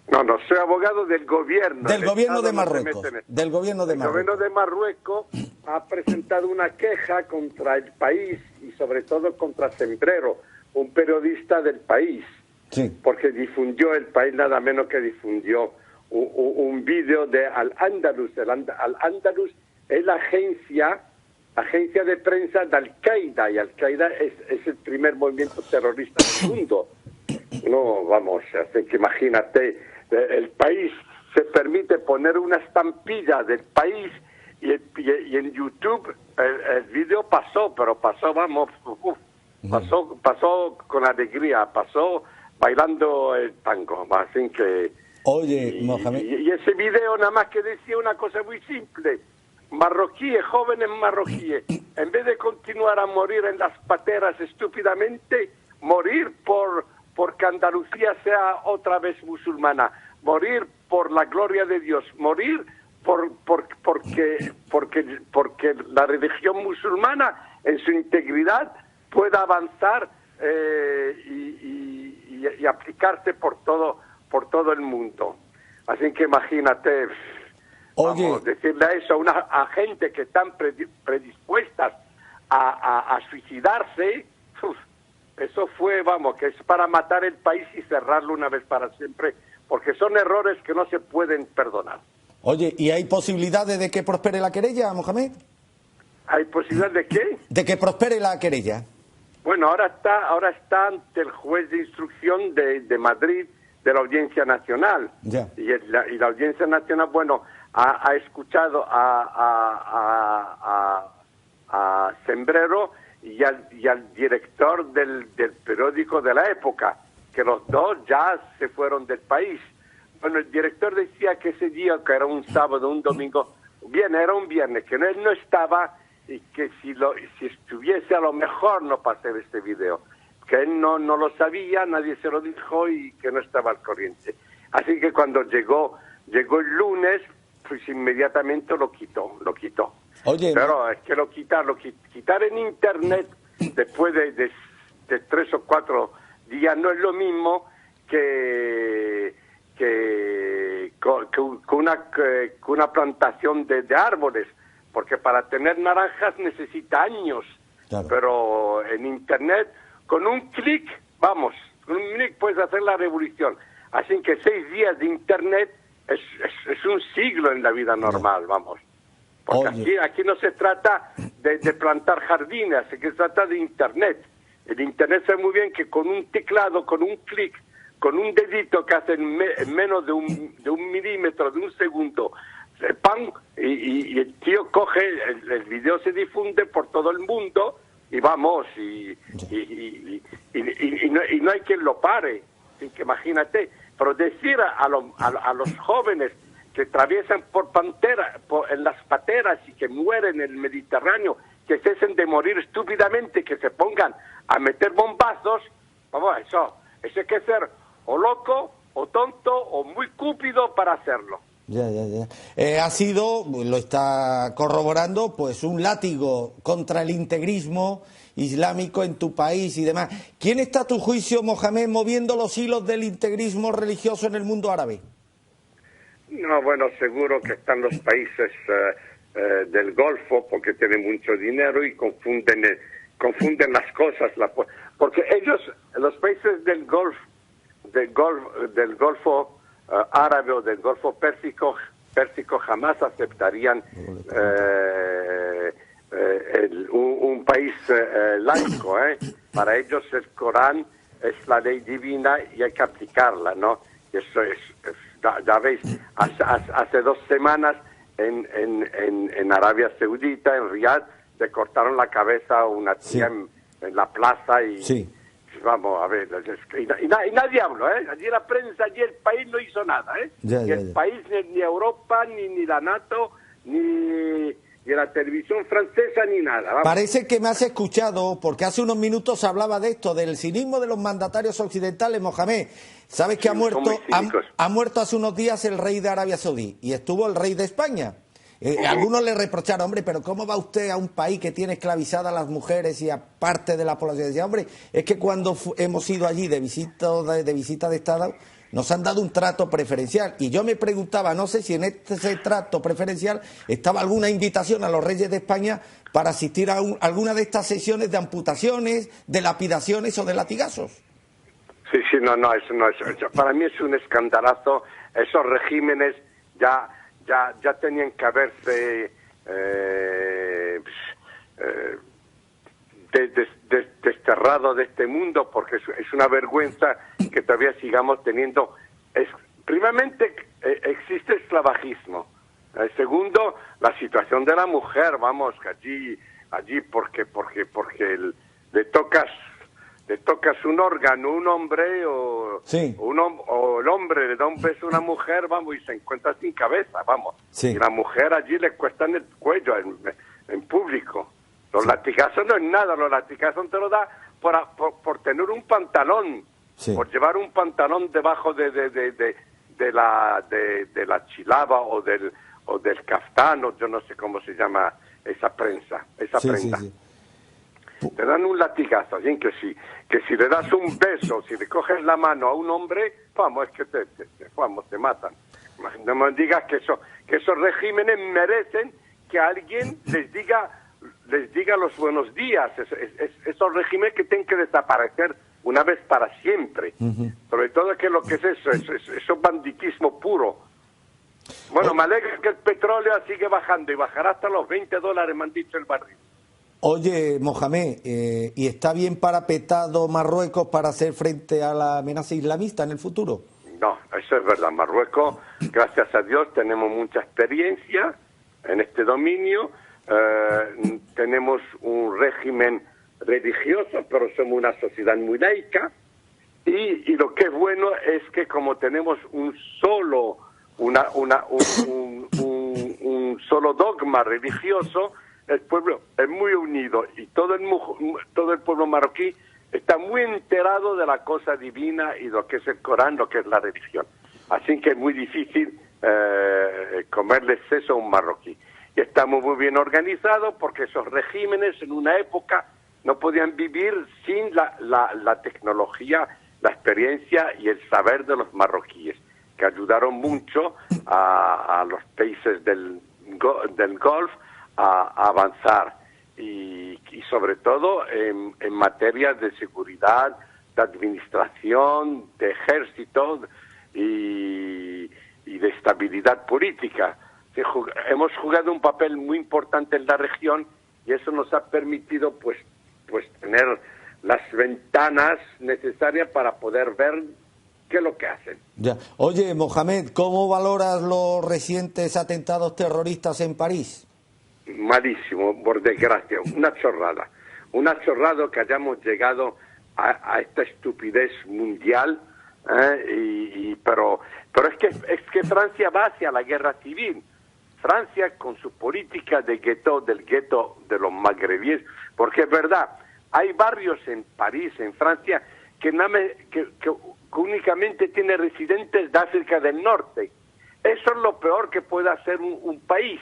No, soy abogado del gobierno. Del gobierno de Marruecos. Del gobierno de Marruecos. El gobierno de Marruecos ha presentado una queja contra El País y sobre todo contra Sembrero, un periodista del País. Sí. Porque difundió El País, nada menos que difundió un vídeo de Al-Ándalus. Al-Ándalus es la agencia de prensa de Al-Qaeda, y Al-Qaeda es el primer movimiento terrorista del mundo. No, vamos, así que imagínate, El País se permite poner una estampilla del País y en YouTube el vídeo pasó, pero pasó, vamos, pasó con alegría, pasó bailando el tango, así que... Oye, Mohamed... Y ese video nada más que decía una cosa muy simple: marroquíes, jóvenes marroquíes, en vez de continuar a morir en las pateras estúpidamente, morir porque Andalucía sea otra vez musulmana, morir por la gloria de Dios, morir porque la religión musulmana en su integridad pueda avanzar y aplicarse por todo el mundo. Así que imagínate, vamos, decirle eso a gente que están predispuestas a suicidarse. Eso fue, vamos, que es para matar el país y cerrarlo una vez para siempre, porque son errores que no se pueden perdonar. Oye, ¿y hay posibilidades de que prospere la querella, Mohamed? ¿Hay posibilidad de qué? De que prospere la querella. Bueno, ahora está ante el juez de instrucción de Madrid, de la Audiencia Nacional. Ya. Y la Audiencia Nacional, bueno, ha escuchado a Sembrero y al director del periódico de la época, que los dos ya se fueron del país. Bueno, el director decía que ese día, que era un sábado, un domingo, era un viernes, que él no estaba, y que si estuviese a lo mejor no pasaba este video, que él no lo sabía, nadie se lo dijo y que no estaba al corriente. Así que cuando llegó el lunes, pues inmediatamente lo quitó. Oye, pero es que quitar en internet después de 3 o 4 días no es lo mismo que una plantación de árboles, porque para tener naranjas necesita años. Claro. Pero en internet, con un clic, puedes hacer la revolución. Así que 6 días de internet es un siglo en la vida normal, vamos. Porque aquí no se trata de plantar jardines, se trata de internet. El internet sabe muy bien que con un teclado, con un clic, con un dedito que hace en menos de un milímetro, de un segundo, ¡pam! Y el tío coge, el video se difunde por todo el mundo y vamos, y no hay quien lo pare. Así que imagínate, pero decir a los jóvenes que atraviesan en las pateras y que mueren en el Mediterráneo, que cesen de morir estúpidamente, que se pongan a meter bombazos, vamos, eso hay que ser o loco, o tonto, o muy cúpido para hacerlo. Ya. Ha sido, lo está corroborando, pues un látigo contra el integrismo islámico en tu país y demás. ¿Quién está a tu juicio, Mohamed, moviendo los hilos del integrismo religioso en el mundo árabe? No, bueno, seguro que están los países del Golfo, porque tienen mucho dinero y confunden las cosas, porque ellos, los países del Golfo árabe o del Golfo Pérsico jamás aceptarían un país laico. Para ellos el Corán es la ley divina y hay que aplicarla, ¿no? Y eso ya veis, hace 2 semanas en Arabia Saudita, en Riyadh, le cortaron la cabeza a una tía en la plaza y... Sí. vamos a ver, y nadie habló, ¿eh? Allí la prensa, allí el país no hizo nada, ¿eh? Ni el país, ni Europa, ni la NATO, ni la televisión francesa, ni nada. Vamos. Parece que me has escuchado, porque hace unos minutos hablaba de esto, del cinismo de los mandatarios occidentales, Mohamed. ¿Sabes que ha muerto hace unos días el rey de Arabia Saudí y estuvo el rey de España? Algunos le reprocharon, hombre, pero ¿cómo va usted a un país que tiene esclavizadas a las mujeres y a parte de la población? Decía, hombre, es que cuando hemos ido allí de visita de Estado, nos han dado un trato preferencial. Y yo me preguntaba, no sé si en ese trato preferencial estaba alguna invitación a los reyes de España para asistir a alguna de estas sesiones de amputaciones, de lapidaciones o de latigazos. Sí, no, eso no es. Para mí es un escandalazo. Esos regímenes ya tenían que haberse desterrado de este mundo, porque es una vergüenza que todavía sigamos teniendo. Primeramente, existe esclavajismo. Segundo, la situación de la mujer, vamos, que allí porque le tocas un órgano, un hombre, o el hombre le da un beso a una mujer, vamos, y se encuentra sin cabeza, vamos. Sí. Y la mujer allí le cuestan el cuello en público. Los latigazos no es nada, los latigazos te lo da por tener un pantalón, por llevar un pantalón debajo de la chilaba o del caftano, yo no sé cómo se llama esa prenda. Sí. Te dan un latigazo, bien que si le das un beso, si le coges la mano a un hombre, vamos, es que te matan. No me digas que esos regímenes merecen que alguien les diga los buenos días. Esos regímenes que tienen que desaparecer una vez para siempre. Sobre todo que lo que es eso banditismo puro. Bueno, me alegra que el petróleo sigue bajando y bajará hasta los $20, me han dicho el barril. Oye, Mohamed, ¿y está bien parapetado Marruecos para hacer frente a la amenaza islamista en el futuro? No, eso es verdad. Marruecos, gracias a Dios, tenemos mucha experiencia en este dominio. Tenemos un régimen religioso, pero somos una sociedad muy laica. Y lo que es bueno es que como tenemos un solo dogma religioso, el pueblo es muy unido y todo el pueblo marroquí está muy enterado de la cosa divina y lo que es el Corán, lo que es la religión. Así que es muy difícil comerle seso a un marroquí. Y estamos muy bien organizados porque esos regímenes en una época no podían vivir sin la tecnología, la experiencia y el saber de los marroquíes, que ayudaron mucho a los países del Golfo a avanzar y sobre todo en materia de seguridad, de administración, de ejército y de estabilidad política. Hemos jugado un papel muy importante en la región y eso nos ha permitido pues tener las ventanas necesarias para poder ver qué es lo que hacen. Ya. Oye, Mohamed, ¿cómo valoras los recientes atentados terroristas en París? Malísimo, por desgracia, una chorrada que hayamos llegado a esta estupidez mundial, pero es que Francia va hacia la guerra civil. Francia con su política del gueto de los magrebíes, porque es verdad, hay barrios en París, en Francia, que únicamente tiene residentes de África del Norte. Eso es lo peor que puede hacer un país.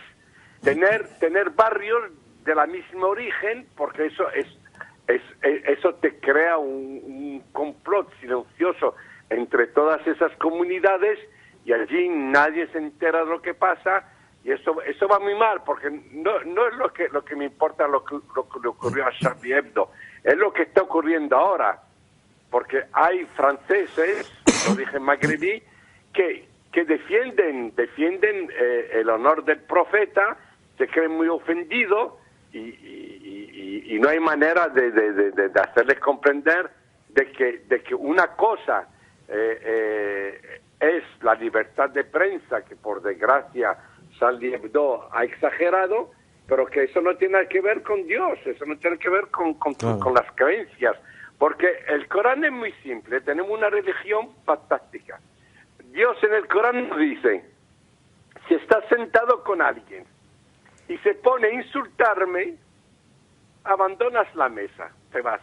Tener barrios de la misma origen, porque eso te crea un complot silencioso entre todas esas comunidades y allí nadie se entera de lo que pasa y eso va muy mal, porque no es lo que me importa lo que le ocurrió a Charlie Hebdo, es lo que está ocurriendo ahora, porque hay franceses, lo dije magrebí, que defienden el honor del profeta, se creen muy ofendidos y no hay manera de hacerles comprender de que una cosa es la libertad de prensa, que por desgracia Charlie Hebdo ha exagerado, pero que eso no tiene que ver con Dios, eso no tiene que ver con las creencias, Porque el Corán es muy simple, tenemos una religión fantástica. Dios en el Corán nos dice, si estás sentado con alguien y se pone a insultarme, abandonas la mesa, te vas.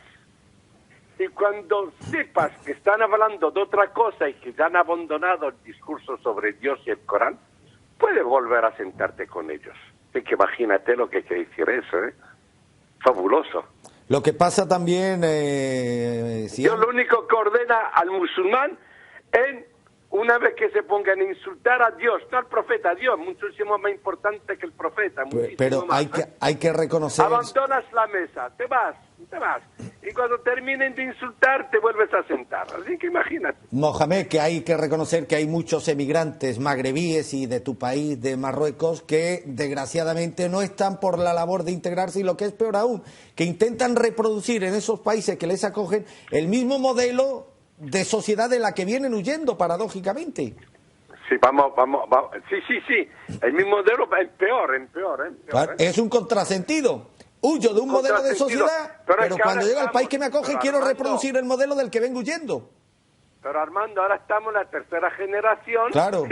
Y cuando sepas que están hablando de otra cosa y que ya han abandonado el discurso sobre Dios y el Corán, puedes volver a sentarte con ellos. Así que imagínate lo que quiere decir eso, ¿eh? Fabuloso. Lo que pasa también... Dios lo único que ordena al musulmán es, una vez que se pongan a insultar a Dios, no al profeta, a Dios, muchísimo más importante que el profeta. Pero más, hay que reconocer... Abandonas la mesa, te vas. Y cuando terminen de insultar, te vuelves a sentar. Así que imagínate. Mohamed, que hay que reconocer que hay muchos emigrantes magrebíes y de tu país, de Marruecos, que desgraciadamente no están por la labor de integrarse y lo que es peor aún, que intentan reproducir en esos países que les acogen el mismo modelo de sociedad de la que vienen huyendo, paradójicamente. Sí, vamos. Sí. El mismo modelo es peor. Claro, es un contrasentido. Huyo de un modelo de sociedad, pero cuando llego al país que me acoge quiero reproducir el modelo del que vengo huyendo. Pero Armando, ahora estamos en la tercera generación. Claro.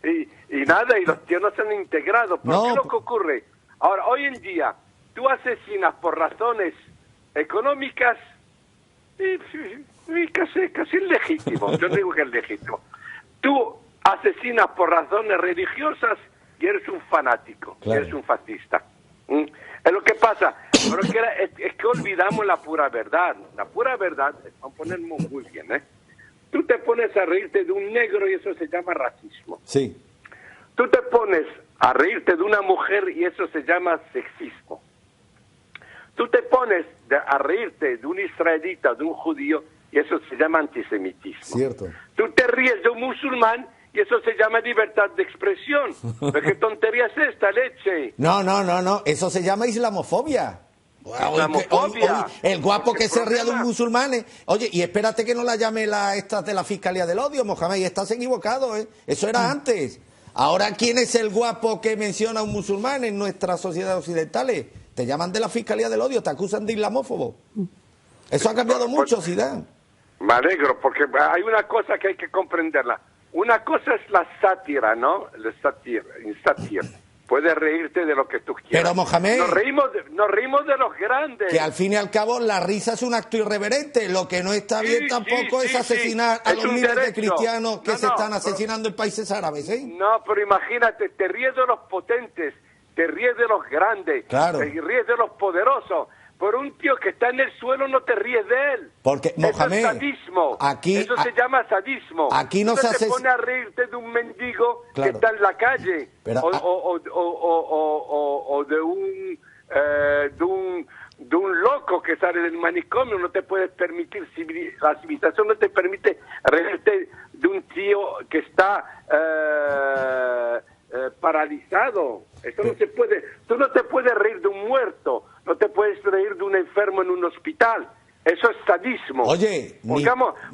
Y nada, y los tíos no se han integrado. ¿Por qué es lo que ocurre? Ahora, hoy en día, tú asesinas por razones económicas y casi es legítimo. Yo no digo que es legítimo. Tú asesinas por razones religiosas y eres un fanático, claro. Eres un fascista. Es lo que pasa, pero es que olvidamos la pura verdad. La pura verdad, vamos a ponerlo muy bien, ¿eh? Tú te pones a reírte de un negro y eso se llama racismo. Sí. Tú te pones a reírte de una mujer y eso se llama sexismo. Tú te pones a reírte de un israelita, de un judío, y eso se llama antisemitismo. Cierto. Tú te ríes de un musulmán y eso se llama libertad de expresión. ¿Pero qué tontería es esta, leche? No, eso se llama islamofobia. Islamofobia. El guapo que se ría de un musulmán. Oye, y espérate que no la llame esta de la Fiscalía del Odio, Mohamed, y estás equivocado, ¿eh? Eso era antes. Ahora, ¿quién es el guapo que menciona a un musulmán en nuestras sociedades occidentales? Te llaman de la Fiscalía del Odio, te acusan de islamófobo. Eso ha cambiado mucho, Zidane. Me alegro, porque hay una cosa que hay que comprenderla. Una cosa es la sátira, ¿no? La sátira. Puedes reírte de lo que tú quieras. Pero, Mohamed... Nos reímos de los grandes. Que al fin y al cabo la risa es un acto irreverente. Lo que no está bien tampoco es asesinar a los miles de cristianos que se están asesinando en países árabes, ¿eh? No, pero imagínate, te ríes de los potentes, te ríes de los grandes, claro. Te ríes de los poderosos. Por un tío que está en el suelo no te ríes de él. Porque, Mohamed, eso es sadismo. Eso se llama sadismo. Aquí no se te pone a reírte de un mendigo, claro, que está en la calle. Pero, o de un loco que sale del manicomio. No te puedes permitir, la civilización no te permite reírte de un tío que está paralizado. Eso no se puede. Tú no te puedes reír de un muerto. No te puedes reír de un enfermo en un hospital. Eso es sadismo. Oye,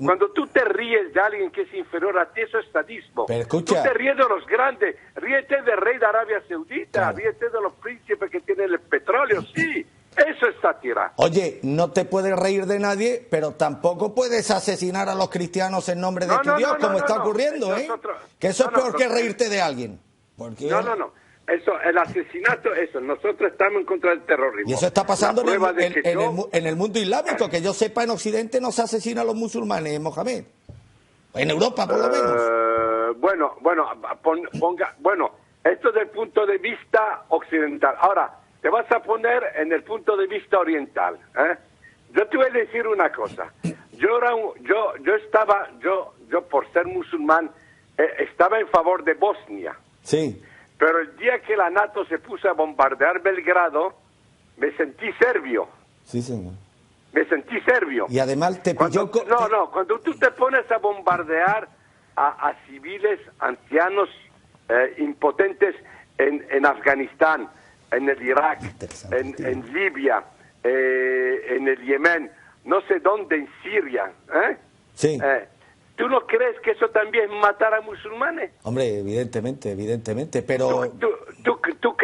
cuando tú te ríes de alguien que es inferior a ti, eso es sadismo. Pero escucha, tú te ríes de los grandes. Ríete del rey de Arabia Saudita. Claro. Ríete de los príncipes que tienen el petróleo. Sí, eso es sátira. Oye, no te puedes reír de nadie, pero tampoco puedes asesinar a los cristianos en nombre de tu Dios, como está ocurriendo, ¿eh? Que eso es peor que reírte de alguien. Porque... No. Eso, el asesinato, nosotros estamos en contra del terrorismo. Y eso está pasando en el mundo islámico, que yo sepa, en Occidente no se asesina a los musulmanes, Mohamed. En Europa, por lo menos. Bueno, esto desde el punto de vista occidental. Ahora, te vas a poner en el punto de vista oriental, ¿eh? Yo te voy a decir una cosa. Yo por ser musulmán, estaba en favor de Bosnia. Sí. Pero el día que la NATO se puso a bombardear Belgrado, me sentí serbio. Sí, señor. Me sentí serbio. Y además te pilló... Cuando tú te pones a bombardear a civiles, ancianos, impotentes en Afganistán, en el Irak, en Libia, en el Yemen, no sé dónde, en Siria, ¿eh? Sí. ¿Tú no crees que eso también es matar a musulmanes? Hombre, evidentemente, pero... ¿Tú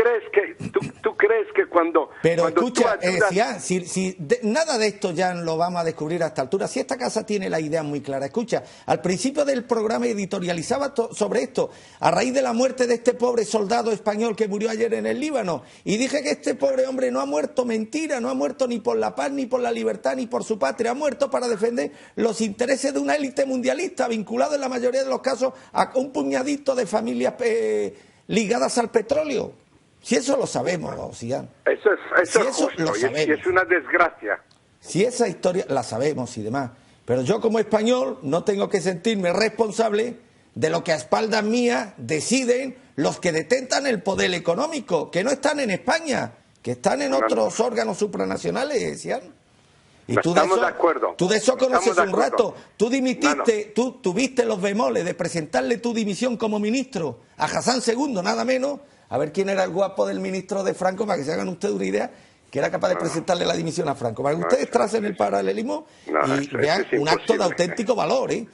crees que cuando... Pero cuando escucha, tú ayudas... nada de esto ya lo vamos a descubrir a esta altura. Si esta casa tiene la idea muy clara. Escucha, al principio del programa editorializaba sobre esto, a raíz de la muerte de este pobre soldado español que murió ayer en el Líbano. Y dije que este pobre hombre no ha muerto mentira, no ha muerto ni por la paz, ni por la libertad, ni por su patria. Ha muerto para defender los intereses de una élite mundialista, vinculado en la mayoría de los casos a un puñadito de familias ligadas al petróleo. Si eso lo sabemos, Sian. Eso es justo, lo sabemos. Y es una desgracia. Si esa historia la sabemos y demás. Pero yo como español no tengo que sentirme responsable de lo que a espaldas mías deciden los que detentan el poder económico, que no están en España, que están en otros órganos supranacionales, Sian. Y tú estamos de acuerdo. Tú de eso conoces un rato. Tú dimitiste, tú tuviste los bemoles de presentarle tu dimisión como ministro a Hassan II, nada menos. A ver quién era el guapo del ministro de Franco, para que se hagan ustedes una idea, que era capaz de presentarle la dimisión a Franco. Para que ustedes tracen el paralelismo y vean un acto de auténtico valor, ¿eh?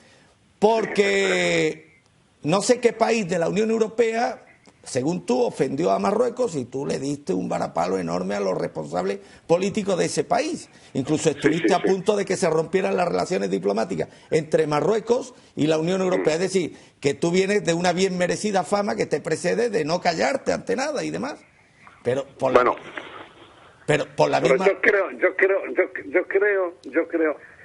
Porque no sé qué país de la Unión Europea, según tú, ofendió a Marruecos y tú le diste un varapalo enorme a los responsables políticos de ese país. Incluso estuviste a punto de que se rompieran las relaciones diplomáticas entre Marruecos y la Unión Europea. Es decir, que tú vienes de una bien merecida fama que te precede de no callarte ante nada y demás. Pero por la misma... Yo creo...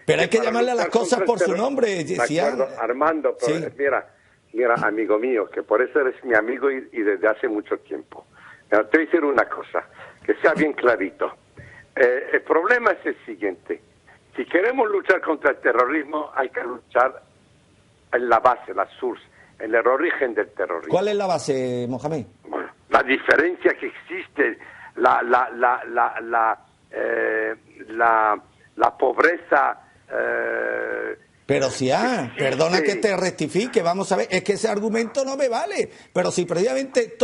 Pero hay que llamarle a las cosas por su nombre, Cian. Armando, pero Mira, amigo mío, que por eso eres mi amigo y desde hace mucho tiempo. Pero te voy a decir una cosa, que sea bien clarito. El problema es el siguiente. Si queremos luchar contra el terrorismo, hay que luchar en la base, la source, en el origen del terrorismo. ¿Cuál es la base, Mohamed? Bueno, la diferencia que existe, la pobreza... Pero perdona que te rectifique, vamos a ver, es que ese argumento no me vale. Pero si previamente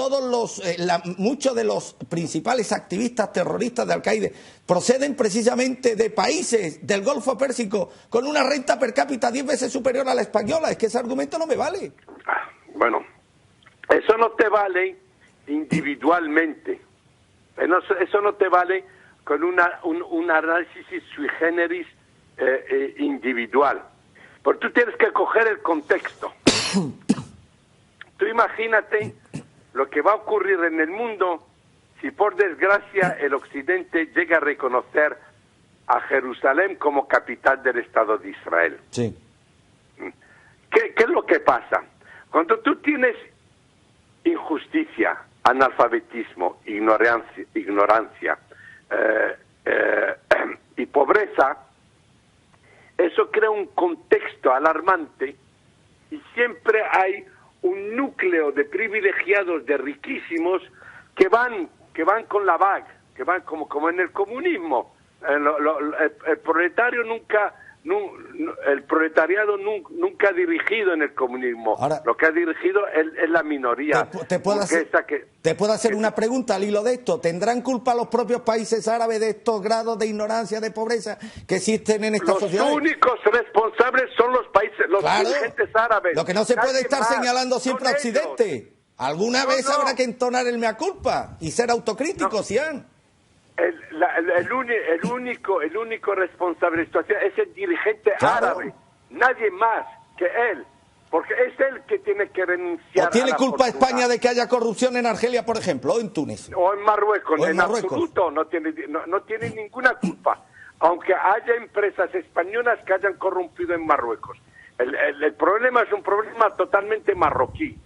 muchos de los principales activistas terroristas de Al-Qaeda proceden precisamente de países del Golfo Pérsico con una renta per cápita 10 veces superior a la española, es que ese argumento no me vale. Bueno, eso no te vale individualmente, eso no te vale con un análisis sui generis individual. Porque tú tienes que coger el contexto. Tú imagínate lo que va a ocurrir en el mundo si por desgracia el Occidente llega a reconocer a Jerusalén como capital del Estado de Israel. Sí. ¿Qué es lo que pasa? Cuando tú tienes injusticia, analfabetismo, ignorancia y pobreza, eso crea un contexto alarmante y siempre hay un núcleo de privilegiados, de riquísimos, que van con la vaga, que van como en el comunismo. El proletario el proletariado nunca ha dirigido en el comunismo. Ahora, lo que ha dirigido es la minoría. ¿Te puedo hacer una pregunta al hilo de esto? ¿Tendrán culpa los propios países árabes de estos grados de ignorancia, de pobreza que existen en esta sociedad? Los únicos responsables son los países, los dirigentes árabes. Lo que no se puede estar señalando siempre a Occidente. Alguna vez habrá que entonar el mea culpa y ser autocrítico, Sian. El único responsable de la situación es el dirigente árabe, nadie más que él, porque es él que tiene que renunciar. ¿O tiene culpa España de que haya corrupción en Argelia, por ejemplo, o en Túnez? O en Marruecos, en absoluto no tiene ninguna culpa, aunque haya empresas españolas que hayan corrompido en Marruecos. El problema es un problema totalmente marroquí,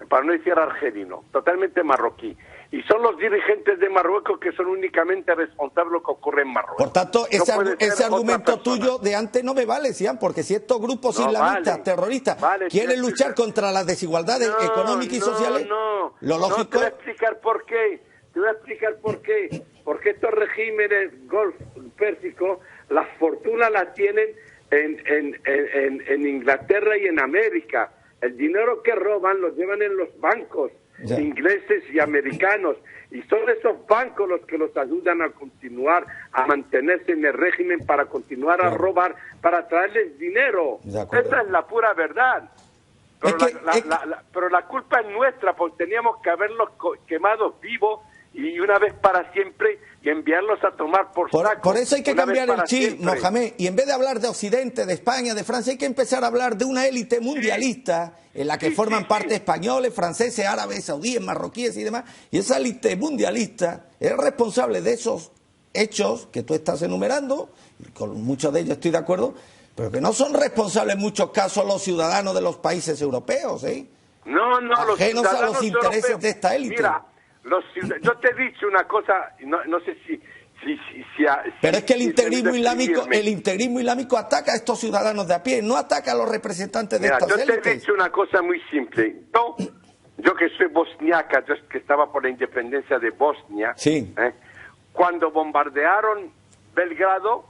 para no decir argelino, totalmente marroquí. Y son los dirigentes de Marruecos que son únicamente responsables de lo que ocurre en Marruecos. Por tanto, ese argumento tuyo de antes no me vale, Sian, porque si estos grupos islamistas, terroristas, quieren luchar contra las desigualdades económicas y sociales, lo lógico... Te voy a explicar por qué. Porque estos regímenes Golfo Pérsico, las fortunas las tienen en Inglaterra y en América. El dinero que roban lo llevan en los bancos ingleses y americanos, y son esos bancos los que los ayudan a continuar a mantenerse en el régimen, para continuar a robar, para traerles dinero. Esa es la pura verdad. Pero la culpa es nuestra, porque teníamos que haberlos quemado vivos y una vez para siempre y enviarlos a tomar por saco. Por eso hay que cambiar el chip, Mohamed, y en vez de hablar de Occidente, de España, de Francia, hay que empezar a hablar de una élite mundialista en la que forman parte españoles, franceses, árabes, saudíes, marroquíes y demás, y esa élite mundialista es responsable de esos hechos que tú estás enumerando, y con muchos de ellos estoy de acuerdo, pero que no son responsables en muchos casos los ciudadanos de los países europeos, No, ajenos a los intereses europeos de esta élite. Mira, yo te he dicho una cosa, no sé si pero es que el integrismo islámico ataca a estos ciudadanos de a pie, no ataca a los representantes de estas élites. Yo te he dicho una cosa muy simple. Yo que soy bosniaca, yo que estaba por la independencia de Bosnia, sí. Cuando bombardearon Belgrado,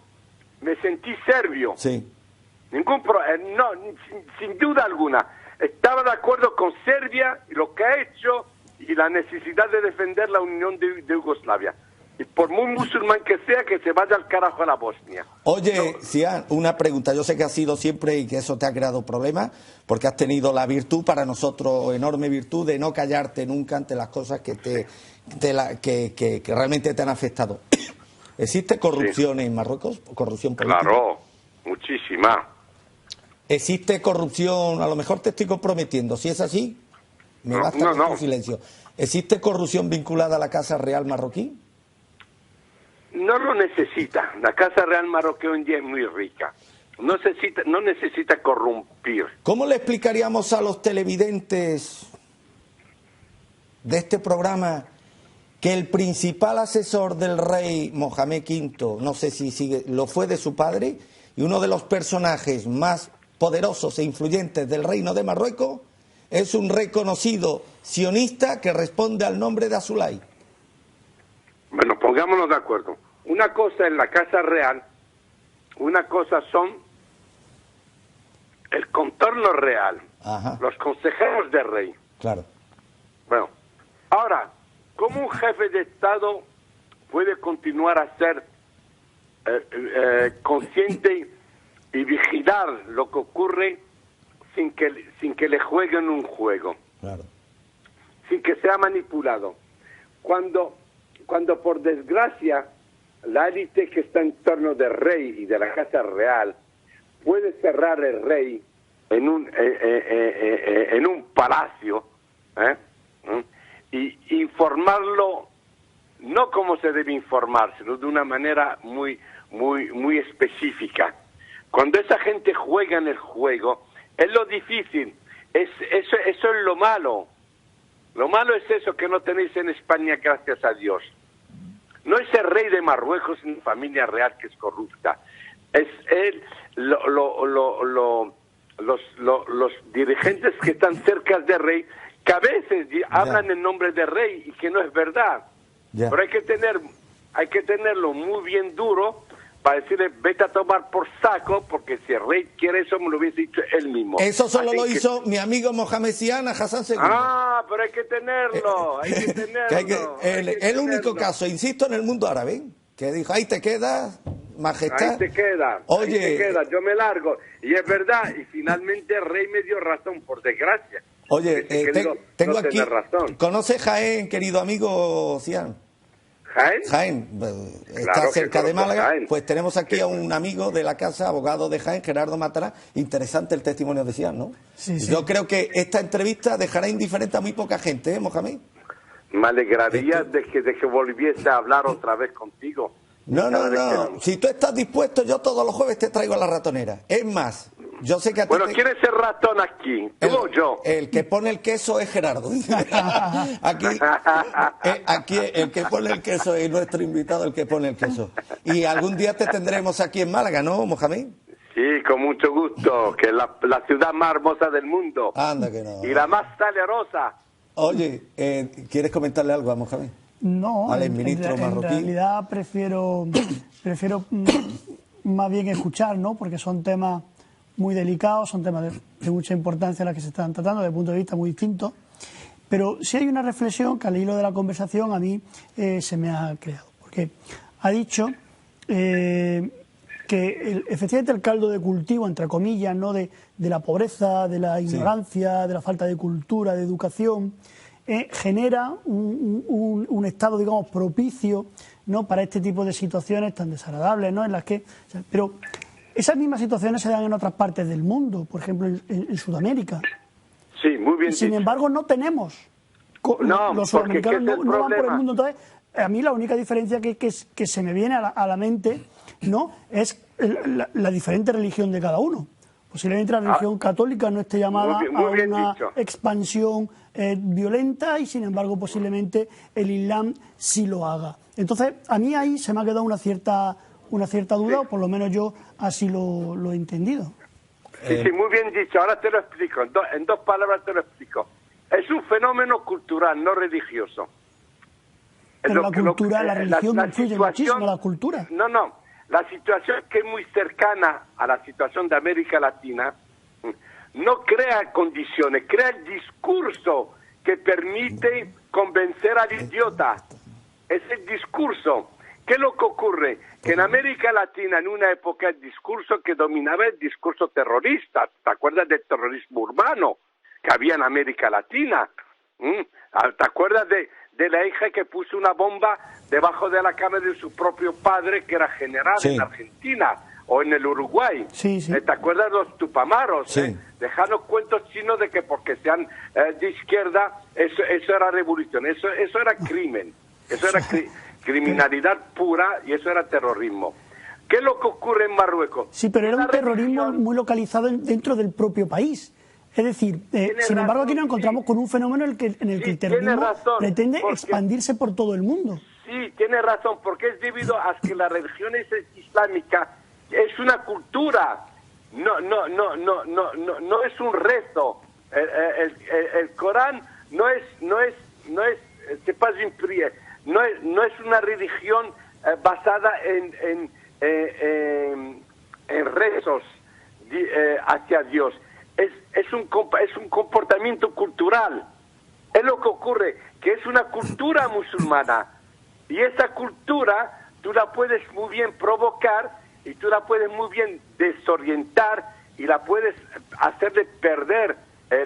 me sentí serbio. Sí. Sin duda alguna. Estaba de acuerdo con Serbia y lo que ha hecho y la necesidad de defender la Unión de Yugoslavia. Y por muy musulmán que sea, que se vaya al carajo a la Bosnia. Oye, Cian, una pregunta. Yo sé que has sido siempre y que eso te ha creado problemas, porque has tenido la virtud, para nosotros, enorme virtud, de no callarte nunca ante las cosas que realmente te han afectado. ¿Existe corrupción en Marruecos? ¿Corrupción política? Claro, muchísima. ¿Existe corrupción? A lo mejor te estoy comprometiendo. Si es así, me basta con tu silencio. ¿Existe corrupción vinculada a la Casa Real marroquí? No lo necesita. La Casa Real marroquí hoy en día es muy rica. No necesita corrompir. ¿Cómo le explicaríamos a los televidentes de este programa que el principal asesor del rey Mohamed V, no sé si sigue, lo fue de su padre, y uno de los personajes más poderosos e influyentes del reino de Marruecos es un reconocido sionista que responde al nombre de Azulay? Bueno, pongámonos de acuerdo. Una cosa es la Casa Real, una cosa son el contorno real, los consejeros del rey. Claro. Bueno, ahora, ¿cómo un jefe de Estado puede continuar a ser consciente y vigilar lo que ocurre sin que le jueguen un juego? Claro. Sin que sea manipulado. Cuando por desgracia la élite que está en torno del rey y de la Casa Real puede cerrar el rey en un palacio y informarlo no como se debe informar, sino de una manera muy específica. Cuando esa gente juega en el juego, es lo difícil, eso es lo malo. Lo malo es eso que no tenéis en España, gracias a Dios. No es el rey de Marruecos ni familia real que es corrupta. Es los dirigentes que están cerca del rey, que a veces hablan en nombre del rey y que no es verdad. Pero hay que tenerlo muy bien duro para decirle, vete a tomar por saco, porque si el rey quiere eso, me lo hubiese dicho él mismo. Eso solo lo hizo mi amigo Mohamed Sian a Hassan II. Pero hay que tenerlo, hay que tenerlo. El único caso, insisto, en el mundo árabe, que dijo, ahí te quedas, majestad. Ahí te queda, yo me largo. Y es verdad, y finalmente el rey me dio razón, por desgracia. Oye, tengo aquí, ¿conoce Jaén, querido amigo Sian? ¿Jaén? Está cerca de Málaga. Jaén. Pues tenemos aquí a un amigo de la casa, abogado de Jaén, Gerardo Matará. Interesante el testimonio de Sian, ¿no? Sí. Yo creo que esta entrevista dejará indiferente a muy poca gente, Mohamed. Me alegraría de que volviese a hablar otra vez contigo. No. Si tú estás dispuesto, yo todos los jueves te traigo a la ratonera. Es más, yo sé que a ti ¿quién es el ratón aquí? ¿Tú o yo? El que pone el queso es Gerardo. Aquí el que pone el queso es nuestro invitado, el que pone el queso. Y algún día te tendremos aquí en Málaga, ¿no, Mohamed? Sí, con mucho gusto, que es la ciudad más hermosa del mundo. Anda que no. Y la más salerosa. Oye, ¿quieres comentarle algo a Mohamed? No, al ministro marroquí. En realidad prefiero más bien escuchar, ¿no? Porque son temas muy delicados, son temas de mucha importancia las que se están tratando, desde un punto de vista muy distinto. Pero sí hay una reflexión que al hilo de la conversación a mí se me ha creado. Porque ha dicho que que efectivamente el caldo de cultivo, entre comillas, ¿no?, de la pobreza, de la ignorancia, de la falta de cultura, de educación, genera un estado, digamos, propicio, ¿no?, para este tipo de situaciones tan desagradables, ¿no?, en las que... pero esas mismas situaciones se dan en otras partes del mundo, por ejemplo, en Sudamérica. Sí, muy bien. Sin embargo, no tenemos... los sudamericanos no van por el mundo. Entonces, a mí la única diferencia que se me viene a la mente, ¿no?, es la diferente religión de cada uno. Posiblemente la religión católica no esté llamada a una expansión violenta y, sin embargo, posiblemente el Islam sí lo haga. Entonces, a mí ahí se me ha quedado una cierta duda, o por lo menos yo así lo he entendido. Sí, muy bien dicho. Ahora te lo explico. En dos palabras te lo explico. Es un fenómeno cultural, no religioso. Pero la cultura, la religión influye muchísimo la cultura. No. La situación que es muy cercana a la situación de América Latina no crea condiciones, crea el discurso que permite convencer al idiota. Es el discurso. ¿Qué es lo que ocurre? Que en América Latina, en una época, el discurso que dominaba el discurso terrorista. ¿Te acuerdas del terrorismo urbano que había en América Latina? ¿Te acuerdas de la hija que puso una bomba debajo de la cama de su propio padre, que era general en Argentina o en el Uruguay? Sí. ¿Te acuerdas de los tupamaros? Sí. Dejar los cuentos chinos de que porque sean de izquierda, eso era revolución, eso era crimen, eso era criminalidad pura y eso era terrorismo. ¿Qué es lo que ocurre en Marruecos? Sí, pero era un terrorismo muy localizado dentro del propio país. Es decir, sin embargo, aquí nos encontramos con un fenómeno en el que el terrorismo pretende expandirse por todo el mundo. Sí, tiene razón, porque es debido a que la religión islámica es una cultura, no es un rezo. El Corán no es una religión basada en rezos hacia Dios. Es un comportamiento cultural. Es lo que ocurre, que es una cultura musulmana. Y esa cultura tú la puedes muy bien provocar y tú la puedes muy bien desorientar y la puedes hacerle perder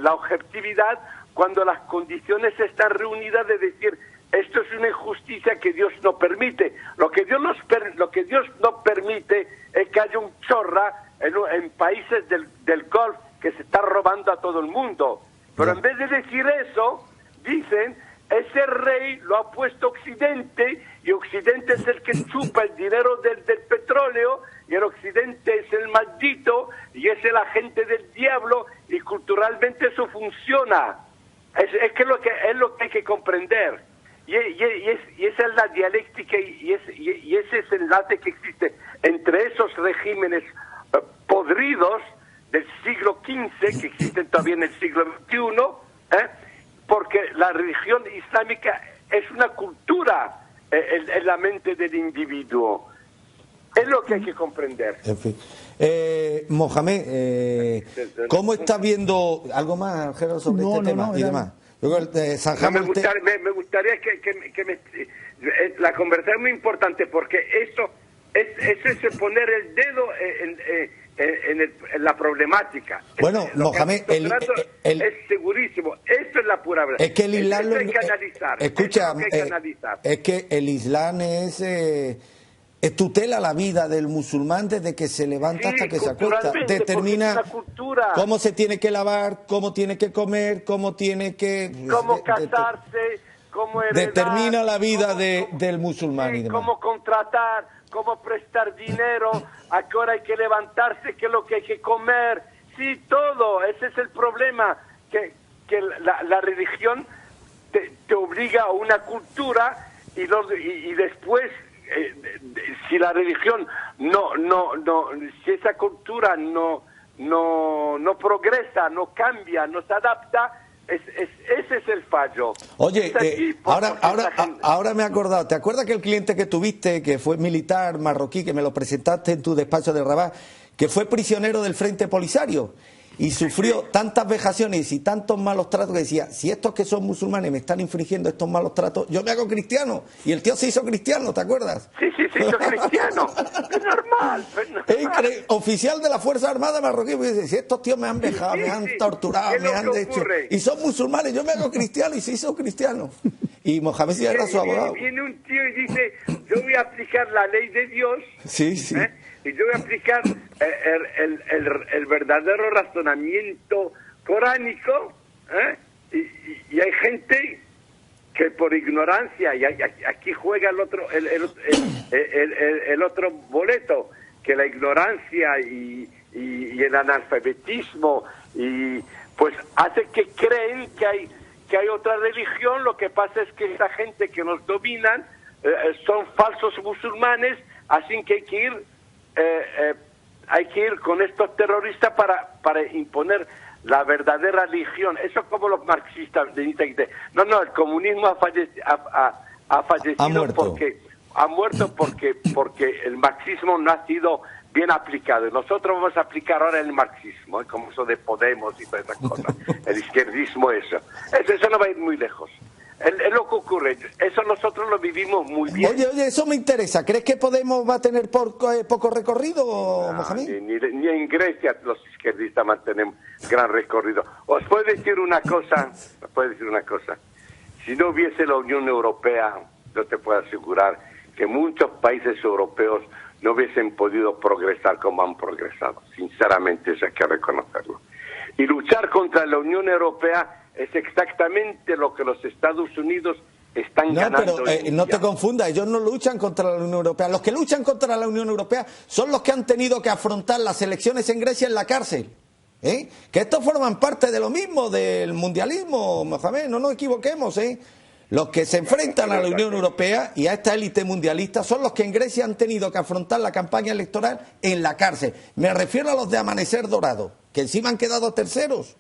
la objetividad cuando las condiciones están reunidas de decir, esto es una injusticia que Dios no permite. Lo que Dios no permite es que haya un chorra en países del Golfo que se está robando a todo el mundo. Pero en vez de decir eso, dicen, ese rey lo ha puesto Occidente, y Occidente es el que chupa el dinero del petróleo, y el Occidente es el maldito, y es el agente del diablo, y culturalmente eso funciona. Es lo que hay que comprender. Y esa es la dialéctica, y ese es el enlace que existe entre esos regímenes podridos del siglo XV, que existen todavía en el siglo XXI, porque la religión islámica es una cultura en la mente del individuo. Es lo que hay que comprender. En fin. Mohamed, ¿cómo estás viendo algo más, Gerardo, sobre este tema y demás? Me gustaría que la conversación es muy importante, porque eso es poner el dedo en la problemática. Bueno, Mohamed, es segurísimo. Esto es la pura verdad. Es que el Islam hay que analizar. Escucha, es que el Islam es tutela la vida del musulmán desde que se levanta hasta que se acuesta. Determina cómo se tiene que lavar, cómo tiene que comer, cómo casarse, cómo heredar, determina la vida del musulmán y demás. Cómo contratar, cómo prestar dinero, a qué hora hay que levantarse, qué es lo que hay que comer. Sí, todo. Ese es el problema, que la religión te obliga a una cultura y después, si la religión si esa cultura no progresa, no cambia, no se adapta, ese es el fallo. Oye, ahora me he acordado. ¿Te acuerdas que el cliente que tuviste, que fue militar marroquí, que me lo presentaste en tu despacho de Rabat, que fue prisionero del Frente Polisario y sufrió tantas vejaciones y tantos malos tratos que decía, si estos que son musulmanes me están infringiendo estos malos tratos, yo me hago cristiano. Y el tío se hizo cristiano, ¿te acuerdas? Sí, se hizo cristiano. Es normal. Oficial de la Fuerza Armada marroquí, pues dice, si estos tíos me han vejado, me han torturado, me han hecho, y son musulmanes, yo me hago cristiano, y se hizo cristiano. Y Mohamed sí era su abogado. Viene un tío y dice, yo voy a aplicar la ley de Dios. Sí, sí. Y yo voy a aplicar el verdadero razonamiento coránico, y hay gente que por ignorancia, y aquí juega el otro boleto, que la ignorancia y el analfabetismo, y pues hace que creen que hay otra religión. Lo que pasa es que esa gente que nos dominan son falsos musulmanes, así que hay que ir con estos terroristas para imponer la verdadera religión. Eso es como los marxistas dicen, no, el comunismo ha fallecido porque el marxismo no ha sido bien aplicado. Nosotros vamos a aplicar ahora el marxismo, como eso de Podemos y todas esas cosas, el izquierdismo, eso no va a ir muy lejos. Es lo que ocurre, eso nosotros lo vivimos muy bien. Oye, eso me interesa. ¿Crees que Podemos va a tener poco recorrido, Mohamed? Ni en Grecia los izquierdistas mantienen gran recorrido. Os puedo decir una cosa. Si no hubiese la Unión Europea, yo te puedo asegurar que muchos países europeos no hubiesen podido progresar como han progresado. Sinceramente, eso hay que reconocerlo. Y luchar contra la Unión Europea es exactamente lo que los Estados Unidos están ganando. Pero no te confundas, ellos no luchan contra la Unión Europea. Los que luchan contra la Unión Europea son los que han tenido que afrontar las elecciones en Grecia en la cárcel. Que estos forman parte de lo mismo, del mundialismo, Mohamed, no nos equivoquemos. Los que se enfrentan a la Unión Europea y a esta élite mundialista son los que en Grecia han tenido que afrontar la campaña electoral en la cárcel. Me refiero a los de Amanecer Dorado, que encima han quedado terceros.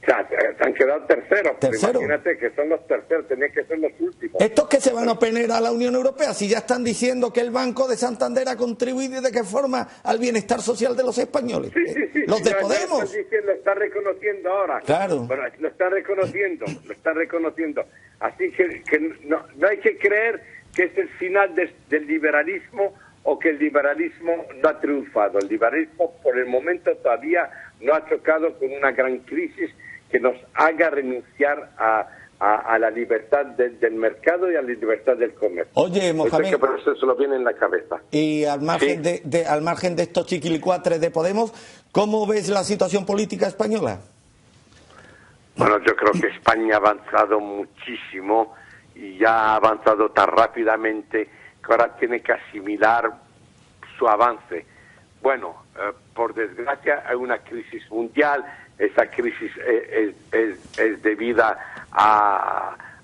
O sea, han quedado terceros. Imagínate que son los terceros, tenían que ser los últimos. Estos que se van a oponer a la Unión Europea, si ya están diciendo que el Banco de Santander ha contribuido y de qué forma al bienestar social de los españoles. Sí. Los de Podemos. Lo está reconociendo ahora. Claro. Bueno, lo está reconociendo. Así que no hay que creer que es el final del liberalismo o que el liberalismo no ha triunfado. El liberalismo por el momento todavía no ha chocado con una gran crisis que nos haga renunciar a la libertad del mercado y a la libertad del comercio. Oye, Mohamed, que por eso se lo viene en la cabeza. Y al margen, al margen de estos chiquilicuatres de Podemos, ¿cómo ves la situación política española? Bueno, yo creo que España ha avanzado muchísimo y ya ha avanzado tan rápidamente que ahora tiene que asimilar su avance. Bueno, por desgracia hay una crisis mundial. Esa crisis es debida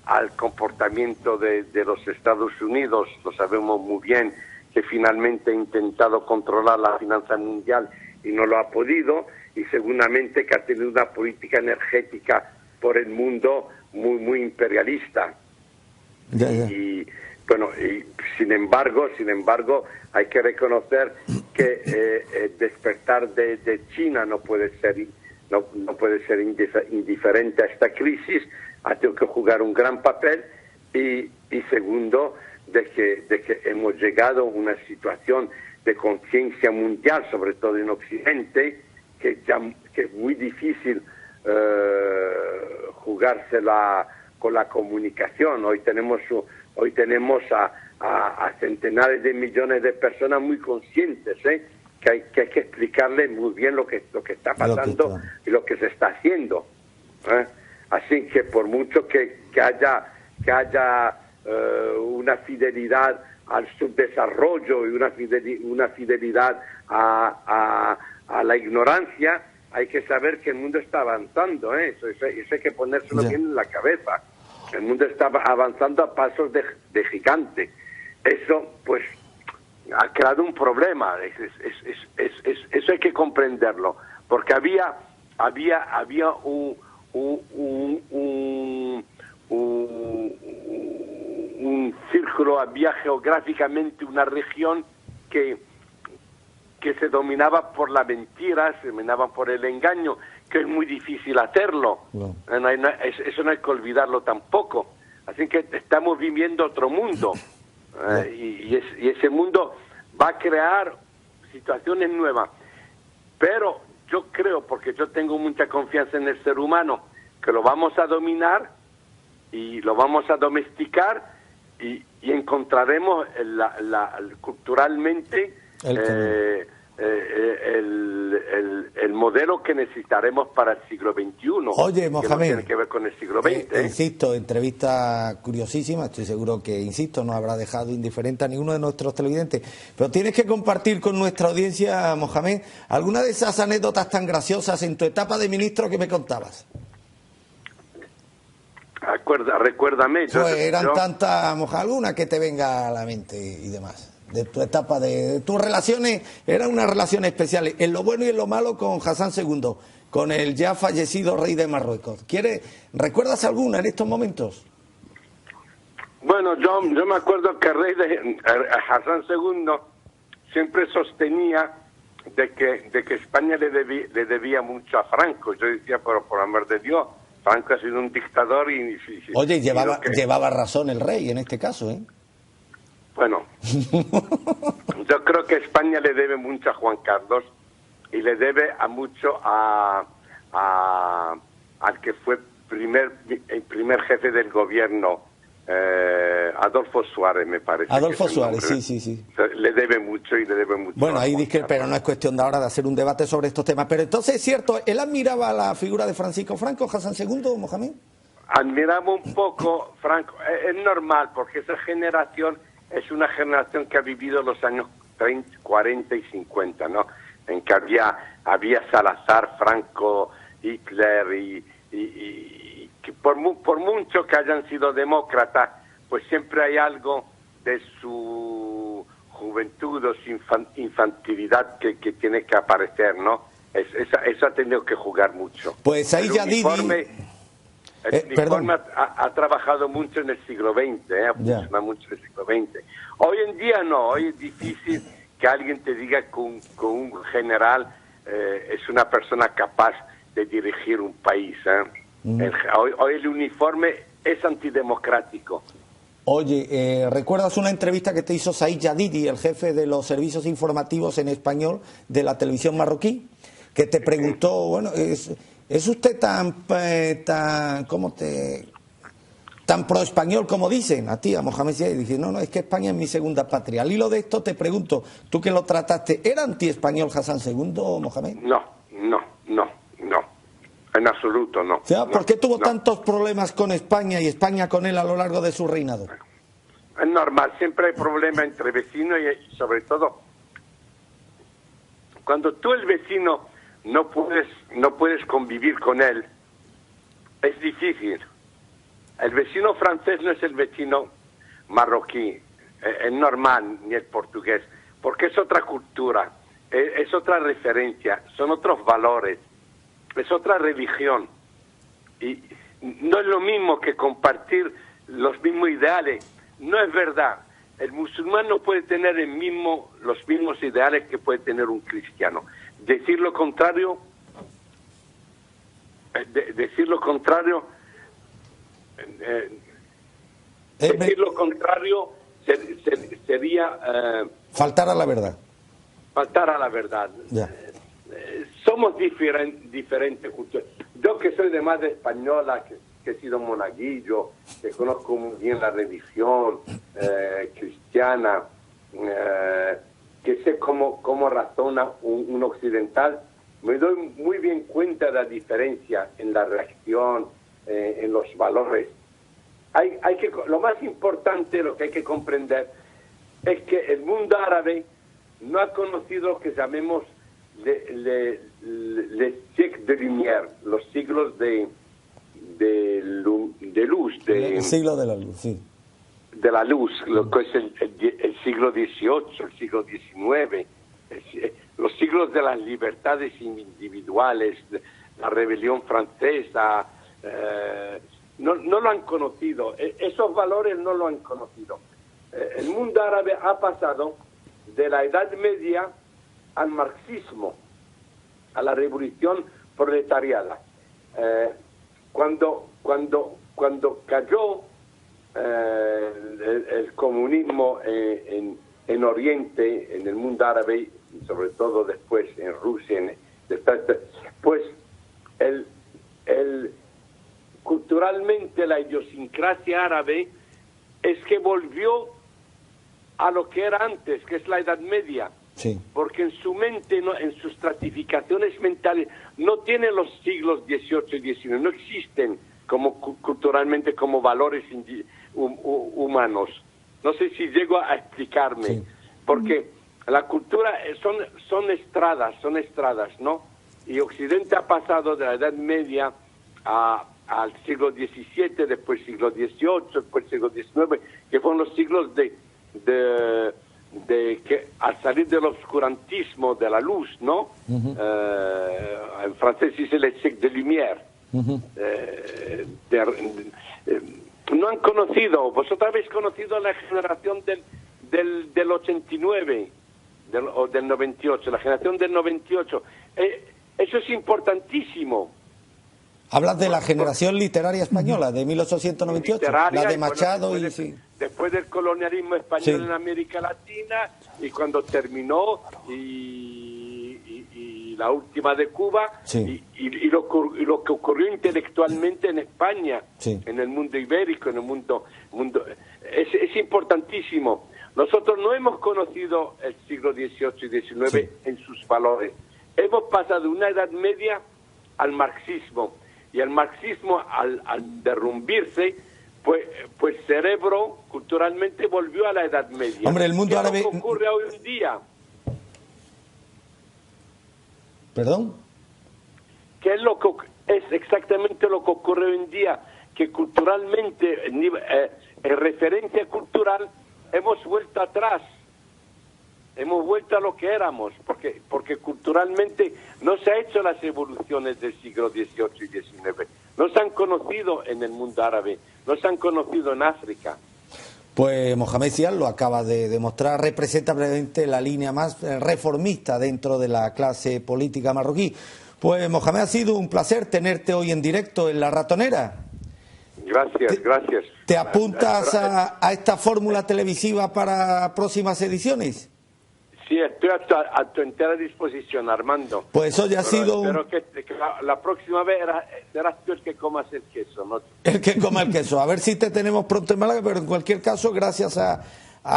al comportamiento de los Estados Unidos. Lo sabemos muy bien, que finalmente ha intentado controlar la finanza mundial y no lo ha podido, y seguramente que ha tenido una política energética por el mundo muy imperialista. Ya. Y bueno, y sin embargo hay que reconocer que el despertar de China no puede ser indiferente a esta crisis. Ha tenido que jugar un gran papel, y segundo, de que hemos llegado a una situación de conciencia mundial, sobre todo en Occidente, que es muy difícil jugársela con la comunicación. Hoy tenemos a centenares de millones de personas muy conscientes, que hay que explicarles muy bien lo que está pasando y lo que se está haciendo. Así que por mucho que haya una fidelidad al subdesarrollo y una fidelidad a la ignorancia, hay que saber que el mundo está avanzando. Eso hay que ponérselo bien en la cabeza. El mundo está avanzando a pasos de gigante. Eso, pues, ha creado un problema. Eso hay que comprenderlo, porque había un círculo, había geográficamente una región que que se dominaba por la mentira, se dominaba por el engaño, que es muy difícil hacerlo. No. Eso no hay que olvidarlo tampoco. Así que estamos viviendo otro mundo. Y ese mundo va a crear situaciones nuevas. Pero yo creo, porque yo tengo mucha confianza en el ser humano, que lo vamos a dominar y lo vamos a domesticar y encontraremos culturalmente el modelo que necesitaremos para el siglo XXI. Oye, Mohamed, que no tiene que ver con el siglo XX. Insisto, entrevista curiosísima, estoy seguro que, insisto, no habrá dejado indiferente a ninguno de nuestros televidentes, pero tienes que compartir con nuestra audiencia, Mohamed, alguna de esas anécdotas tan graciosas en tu etapa de ministro que me contabas. Recuérdame. Eran tantas, Mohamed, alguna que te venga a la mente y demás. De tu etapa, de tus relaciones, eran unas relaciones especiales, en lo bueno y en lo malo, con Hassan II, con el ya fallecido rey de Marruecos. ¿Recuerdas alguna en estos momentos? Bueno, yo me acuerdo que el rey de Hassan II siempre sostenía de que España le debía mucho a Franco. Yo decía, pero por amor de Dios, Franco ha sido un dictador y oye, llevaba razón el rey en este caso, ¿eh? Bueno, yo creo que España le debe mucho a Juan Carlos y le debe mucho al que fue el primer jefe del gobierno, Adolfo Suárez, me parece. Adolfo Suárez, sí. Le debe mucho y le debe mucho. Bueno, ahí dice, pero no es cuestión de ahora de hacer un debate sobre estos temas. Pero entonces es cierto, ¿él admiraba la figura de Francisco Franco, Hassan II, Mohamed? Admiramos un poco Franco. Es normal, porque esa generación es una generación que ha vivido los años 30, 40 y 50, ¿no? En que había Salazar, Franco, Hitler y que por mucho que hayan sido demócratas, pues siempre hay algo de su juventud o su infantilidad que tiene que aparecer, ¿no? Eso ha tenido que jugar mucho. Pues ahí ya El uniforme ha trabajado mucho en el siglo XX, ha funcionado mucho en el siglo XX. Hoy en día no, hoy es difícil que alguien te diga que un general es una persona capaz de dirigir un país. Hoy el uniforme es antidemocrático. Oye, ¿recuerdas una entrevista que te hizo Said Jadidi, el jefe de los servicios informativos en español de la televisión marroquí? Que te preguntó, bueno, ¿es usted tan pro-español como dicen a ti, a Mohamed Siad? Y dije, no, es que España es mi segunda patria. Al hilo de esto te pregunto, tú que lo trataste, ¿era anti-español Hassan II, Mohamed? No, en absoluto no. O sea, ¿por qué tuvo tantos problemas con España y España con él a lo largo de su reinado? Es normal, siempre hay problemas entre vecinos y sobre todo cuando tú el vecino no puedes convivir con él, es difícil. El vecino francés no es el vecino marroquí, es normal, ni el portugués, porque es otra cultura, es otra referencia, son otros valores, es otra religión. Y no es lo mismo que compartir los mismos ideales, no es verdad. El musulmán no puede tener los mismos ideales que puede tener un cristiano. Decir lo contrario sería faltar a la verdad. Faltar a la verdad. Ya. Somos diferentes culturas. Yo que soy de madre española, que he sido monaguillo, que conozco muy bien la religión cristiana, que sé cómo razona un occidental, me doy muy bien cuenta de la diferencia en la reacción, en los valores. Lo más importante, lo que hay que comprender, es que el mundo árabe no ha conocido lo que llamemos les siècles de lumière, los siglos de luz. El siglo de la luz, sí. De la luz, lo que es el siglo XVIII, el siglo XIX, los siglos de las libertades individuales, la rebelión francesa, no lo han conocido. Esos valores no lo han conocido. El mundo árabe ha pasado de la Edad Media al marxismo, a la revolución proletariada. Cuando cayó el comunismo en Oriente, en el mundo árabe, y sobre todo después en Rusia, pues culturalmente la idiosincrasia árabe es que volvió a lo que era antes, que es la Edad Media. Sí. Porque en su mente, en sus estratificaciones mentales, no tienen los siglos XVIII y XIX, no existen culturalmente como valores humanos. No sé si llego a explicarme, sí. Porque la cultura son estradas, ¿no? Y Occidente ha pasado de la Edad Media al siglo XVII, después siglo XVIII, después siglo XIX, que fueron los siglos de que al salir del oscurantismo, de la luz, ¿no? En francés dice le siècle de lumière. No han conocido, vosotros habéis conocido la generación del 89 o del 98, la generación del 98. Eso es importantísimo. Hablas de la generación literaria española de 1898, literaria, la de Machado, bueno, después del colonialismo español, sí, en América Latina, y cuando terminó y la última de Cuba, sí, y lo que ocurrió intelectualmente en España, sí, en el mundo ibérico, en el mundo es importantísimo. Nosotros no hemos conocido el siglo XVIII y XIX, sí, en sus valores. Hemos pasado de una Edad Media al marxismo. Y el marxismo, al derrumbirse, pues cerebro culturalmente volvió a la Edad Media. Hombre, el mundo árabe... ¿Qué es lo que ocurre hoy en día? ¿Perdón? ¿Qué es exactamente lo que ocurre hoy en día? Que culturalmente, en referencia cultural, hemos vuelto atrás. Hemos vuelto a lo que éramos, porque culturalmente no se han hecho las evoluciones del siglo XVIII y XIX. No se han conocido en el mundo árabe, no se han conocido en África. Pues Mohamed Ziad lo acaba de demostrar, representa brevemente la línea más reformista dentro de la clase política marroquí. Pues Mohamed, ha sido un placer tenerte hoy en directo en La Ratonera. Gracias. ¿Te apuntas a esta fórmula televisiva para próximas ediciones? Sí, estoy a tu entera disposición, Armando. Pues eso ya ha sido... Espero que la próxima vez serás tú el que comas el queso, ¿no? El que coma el queso. A ver si te tenemos pronto en Málaga, pero en cualquier caso, gracias a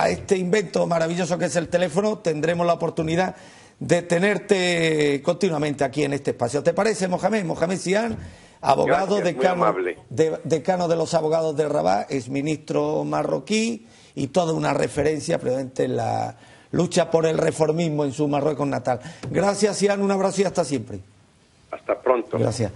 este invento maravilloso que es el teléfono, tendremos la oportunidad de tenerte continuamente aquí en este espacio. ¿Te parece, Mohamed? Mohamed Ziad, abogado, decano de los abogados de Rabat, es ministro marroquí y toda una referencia previamente en la lucha por el reformismo en su Marruecos natal. Gracias, Ziad, un abrazo y hasta siempre. Hasta pronto. Gracias.